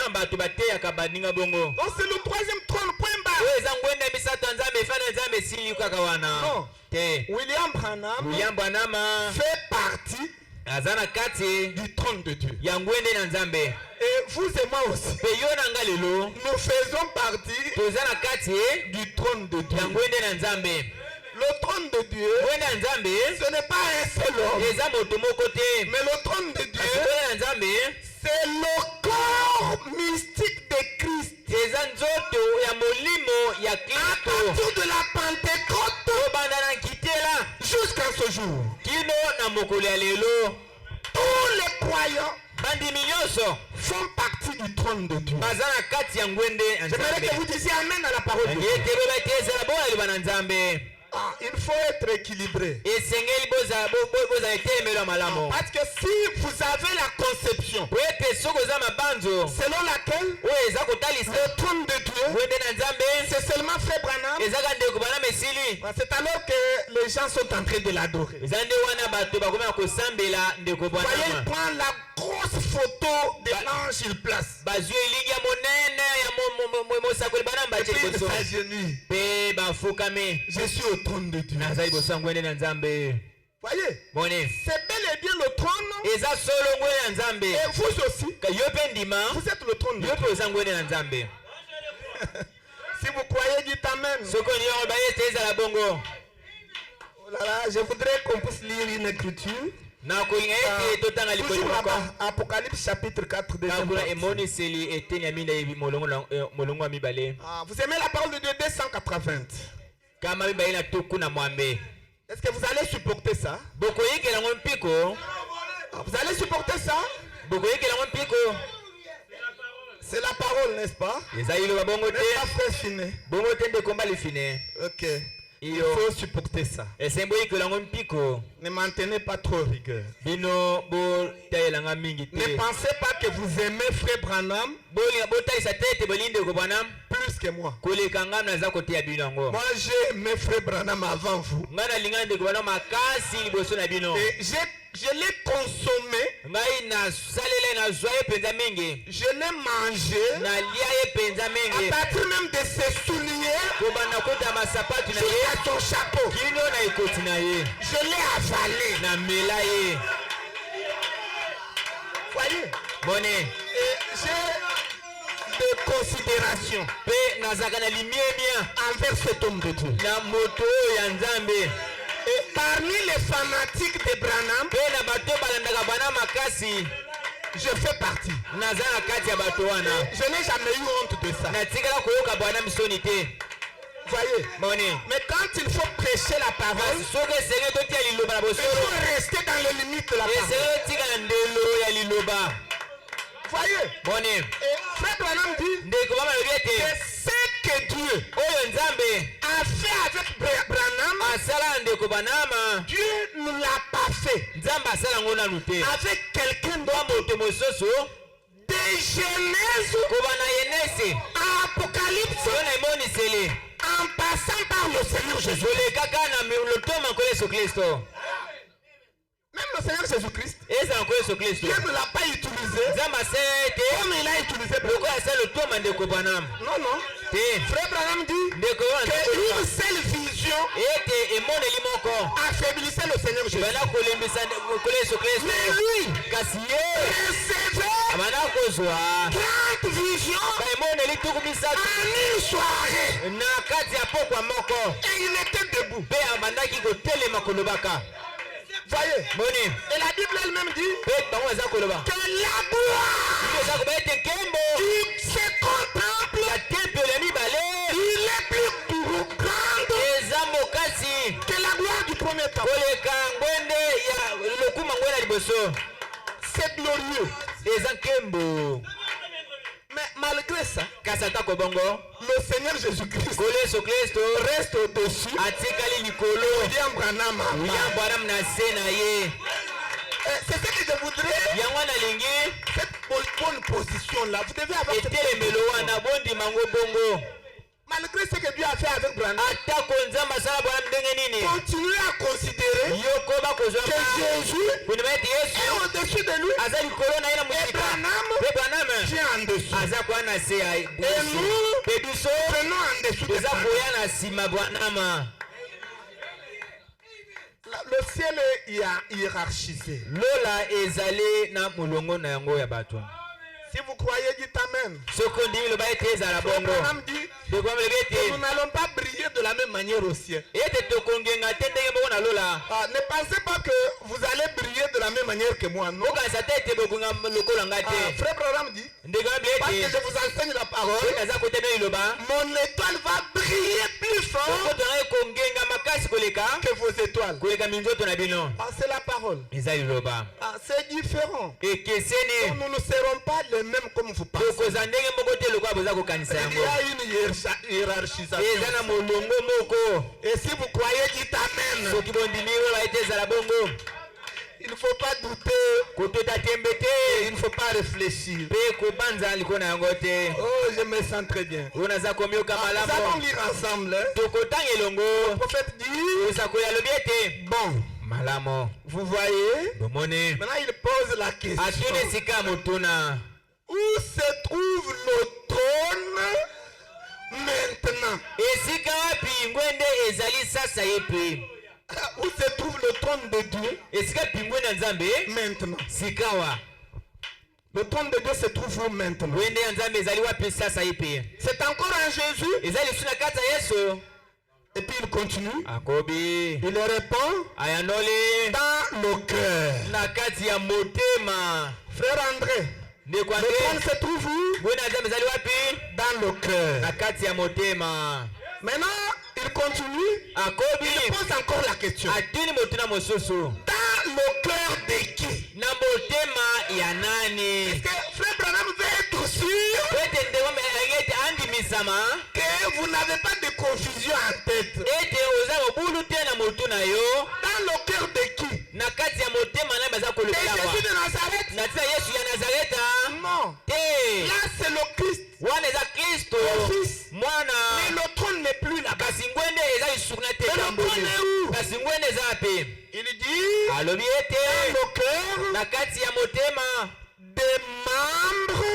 le troisième trône, point barre. Non. William Branham fait partie du trône de Dieu. Et vous et moi aussi, nous faisons partie du trône de Dieu. Le trône de Dieu, ce n'est pas un seul homme. Mais le trône de Dieu, c'est le corps mystique de Christ. À partir de la Pentecôte jusqu'à ce jour, tous les croyants font partie du trône de Dieu. J'aimerais que vous disiez Amen à la parole de Dieu. Il faut être équilibré. Parce que si vous avez la conception selon laquelle le trône de Dieu, c'est seulement Frère Branham, c'est alors que les gens sont en train de l'adorer. Voyez, il prend la grosse photo de l'ange, il place. Et puis il s'agenouille. Je suis au trône de Dieu. Voyez, c'est bel et bien le trône. Et vous aussi, vous êtes le trône de Dieu. Si vous croyez, dites Amen. Oh là là, je voudrais qu'on puisse lire une écriture. Toujours là-bas, Apocalypse chapitre 4 deuxième partie. Vous aimez la parole de Dieu 280. Est-ce que vous allez supporter ça? Vous allez supporter ça? C'est la parole, n'est-ce pas? N'est-ce pas, frère Finé? Ok. Il faut supporter ça. Ne maintenez pas trop rigueur. Ne pensez pas que vous aimez Frère Branham plus que moi. Moi j'ai aimé Frère Branham avant vous. Et je l'ai consommé. Je l'ai mangé. À partir même de ses souliers jusqu'à son chapeau. Je l'ai avalé. Voyez. Et j'ai de considération envers cet homme de Dieu. Et parmi les fanatiques de Branham, je fais partie. Je n'ai jamais eu honte de ça. Voyez. Mais quand il faut prêcher la parole, il faut rester dans les limites de la parole. Voyez. Et Frère Branham dit que ce que Dieu a fait avec Branham, Dieu ne l'a pas fait avec quelqu'un d'autre. De Genèse à Apocalypse, en passant par le Seigneur Jésus. Même le Seigneur Jésus-Christ, Dieu ne l'a pas utilisé utilisé comme il a utilisé Branham. Non, non. Frère Branham dit qu'une seule vision affaiblissait le Seigneur Jésus. Mais lui recevait 30 visions en une soirée. Et il était debout. Voyez. Et la Bible elle-même dit que la gloire qui se contemple, il est plus grande que la gloire du premier temps. C'est glorieux. Mais malgré ça, le Seigneur Jésus-Christ reste au-dessus. William Branham. C'est ce que je voudrais. Cette bonne position-là, vous devez avoir cette malgré ce que Dieu a fait avec Branham, continuez à considérer que Jésus est au-dessus de lui. Et Branham vient en dessous. Et nous prenons en dessous de Branham. Le ciel est hiérarchisé. Si vous croyez, dites Amen. Branham dit que nous n'allons pas briller de la même manière au ciel. Ne pensez pas que vous allez briller de la même manière que moi, non? Frère Branham dit, parce que je vous enseigne la parole, mon étoile va briller plus fort que vos étoiles. C'est la parole. C'est différent. Nous ne serons pas les mêmes comme vous pensez. Il y a une hiérarchisation. Et si vous croyez, dites Amen. Il ne faut pas douter. Il ne faut pas réfléchir. Oh, je me sens très bien. Nous allons lire ensemble. Le prophète dit, bon. Vous voyez? Maintenant il pose la question. Où se trouve le trône maintenant? Où se trouve le trône de Dieu maintenant? Le trône de Dieu se trouve où maintenant? C'est encore en Jésus. Et puis il continue. Il répond dans le cœur. Frère André, le trône se trouve où? Dans le cœur. Maintenant, il continue. Il pose encore la question. Dans le cœur de qui? Est-ce que Frère Branham veut être sûr que vous n'avez pas de confusion en tête? Dans le cœur de qui? De Jésus de Nazareth? Non. Là c'est le Christ. Le Fils. Mais le trône n'est plus là-bas. Mais le trône est où? Il dit dans le cœur des membres.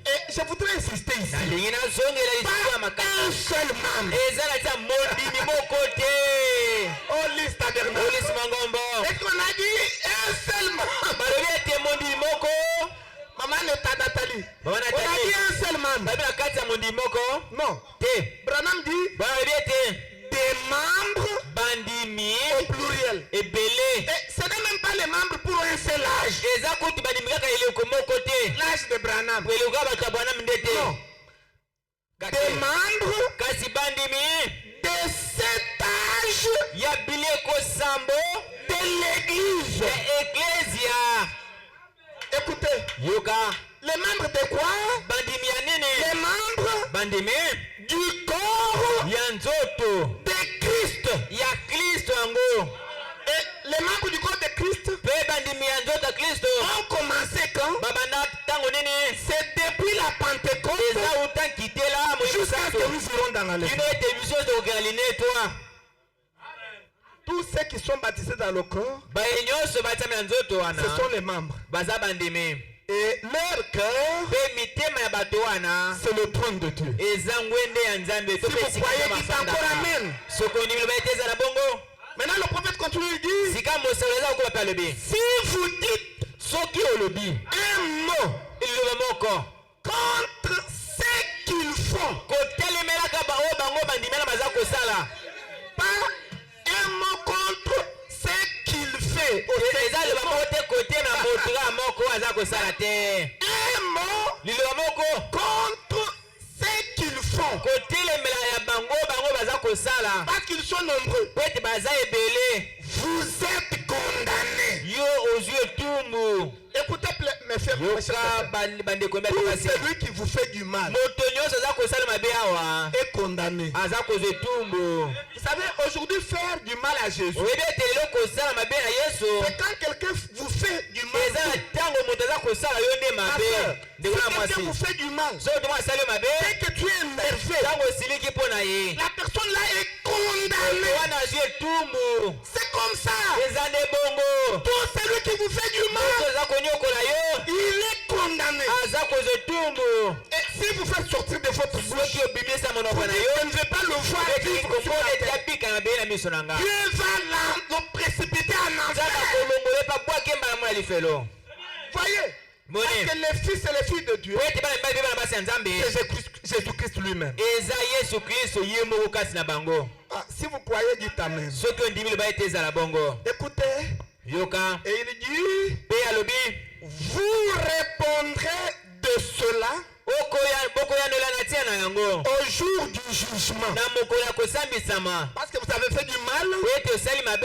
Et je voudrais insister ici. Pas un seul membre. Oh, liste tabernacle. Est-ce qu'on a dit un seul membre? Maman n'est Nathalie. On a dit un seul membre. Non. Branham dit des membres au pluriel. Et ce n'est même pas les membres pour un seul âge. L'âge de Branham. Non. Des membres de cet âge de l'église. Écoutez. Les membres de quoi? Les membres du corps de Christ. Et les membres du corps de Christ ont commencé quand? C'est depuis la Pentecôte jusqu'à ce que nous irons dans la lettre. Tout ceux qui sont baptisés dans le corps, ce sont les membres. Et leur cœur, c'est le trône de Dieu. Si vous croyez, dites encore Amen. Maintenant le prophète continue et dit, si vous dites un mot contre ce qu'ils font, pas un mot contre ce qu'il fait, un mot contre ce qu'ils font, parce qu'ils sont nombreux, vous êtes condamnés. Écoutez mes frères, tout celui qui vous fait du mal est condamné. Vous savez, aujourd'hui faire du mal à Jésus, c'est quand quelqu'un vous fait du mal. Quelqu'un vous fait du mal, dès que tu es énervé, la personne là est condamnée. C'est comme ça. Tout celui qui vous fait du mal, il est condamné. Et si vous faites sortir de votre bouche, vous ne devez pas le voir vivre sur la terre. Dieu va le précipiter en enfer. Voyez, parce que les fils et les filles de Dieu, c'est Jésus-Christ lui-même. Si vous croyez, dites Amen. Écoutez, et il dit, vous répondrez de cela au jour du jugement. Parce que vous avez fait du mal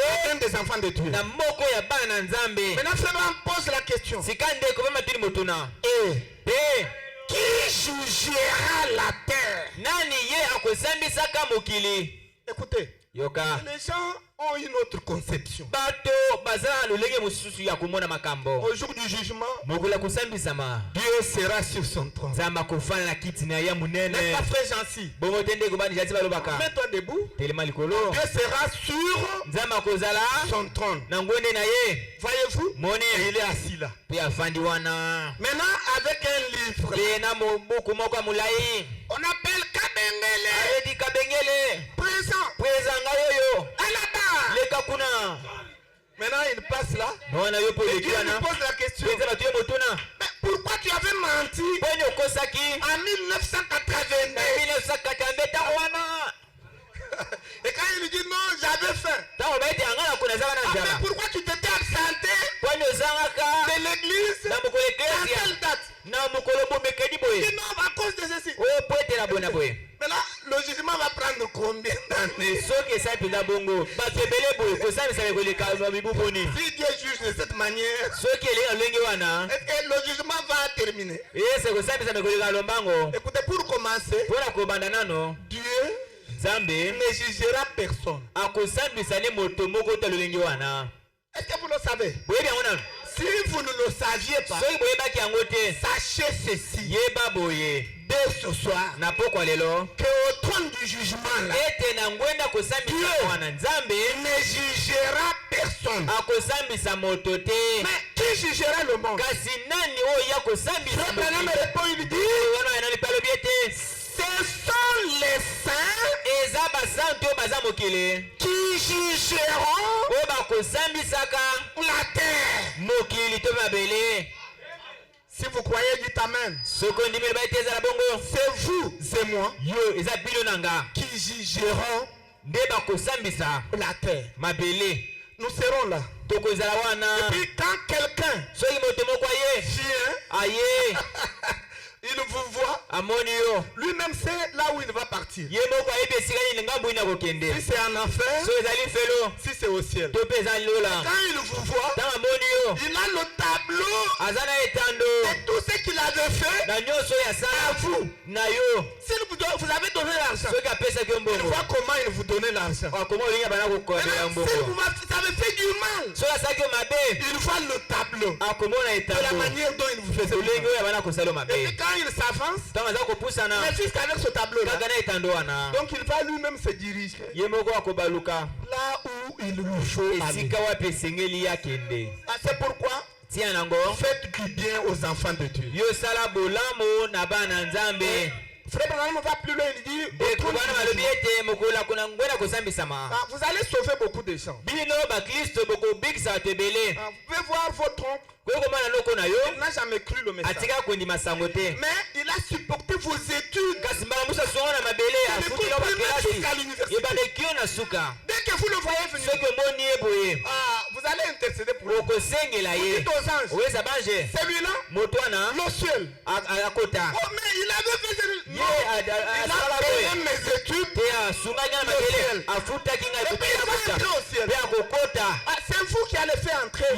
à un des enfants de Dieu. Maintenant, frère, on pose la question. Et qui jugera la terre? Écoutez, les gens ont une autre conception. Au jour du jugement, Dieu sera sur son trône. N'est-ce pas, frère Jancy? Mets-toi debout. Dieu sera sur son trône. Voyez-vous? Il est assis là. Maintenant, avec un livre, on appelle Kabengele. Présent. Maintenant il passe là. Et Dieu lui pose la question. Mais pourquoi tu avais menti en 1982? Et quand il lui dit non, j'avais faim. Mais pourquoi tu t'étais absenté de l'église à telle date? Il dit non, à cause de ceci. Maintenant, le jugement va prendre combien d'années? Si Dieu juge de cette manière, est-ce que le jugement va terminer? Écoutez, pour commencer, Dieu ne jugera personne. Est-ce que vous le savez? Si vous ne le saviez pas, sachez ceci dès ce soir, qu'au trône du jugement là, Dieu ne jugera personne. Mais qui jugera le monde? Frère Branham répond, il dit, ce sont les saints qui jugeront la terre. Si vous croyez, dites Amen. C'est vous et moi qui jugerons la terre. Nous serons là. Et puis quand quelqu'un vient, il vous voit, lui-même sait là où il va partir. Si c'est en enfer, si c'est au ciel. Quand il vous voit, il a le tableau de tout ce qu'il a l'avait fait à vous. Si vous avez donné l'argent, il voit comment il vous donnait l'argent. Si vous avez fait du mal, il voit le tableau de la manière dont il vous faisait du mal. Et puis quand il s'avance, il fait jusqu'avec ce tableau-là. Donc il va lui-même se diriger là où il lui faut aller. C'est pourquoi faites du bien aux enfants de Dieu. Frère Branham va plus loin, il dit vous allez sauver beaucoup de gens. Vous pouvez voir votre oncle. Il n'a jamais cru le message. Mais il a supporté vos études. Jusqu'à l'université. Dès que vous le voyez venir, vous allez intercéder pour lui. Vous dites aux anges, celui-là, le ciel. Oh, mais il avait fait il a payé mes études. C'est vous qui allez faire entrer.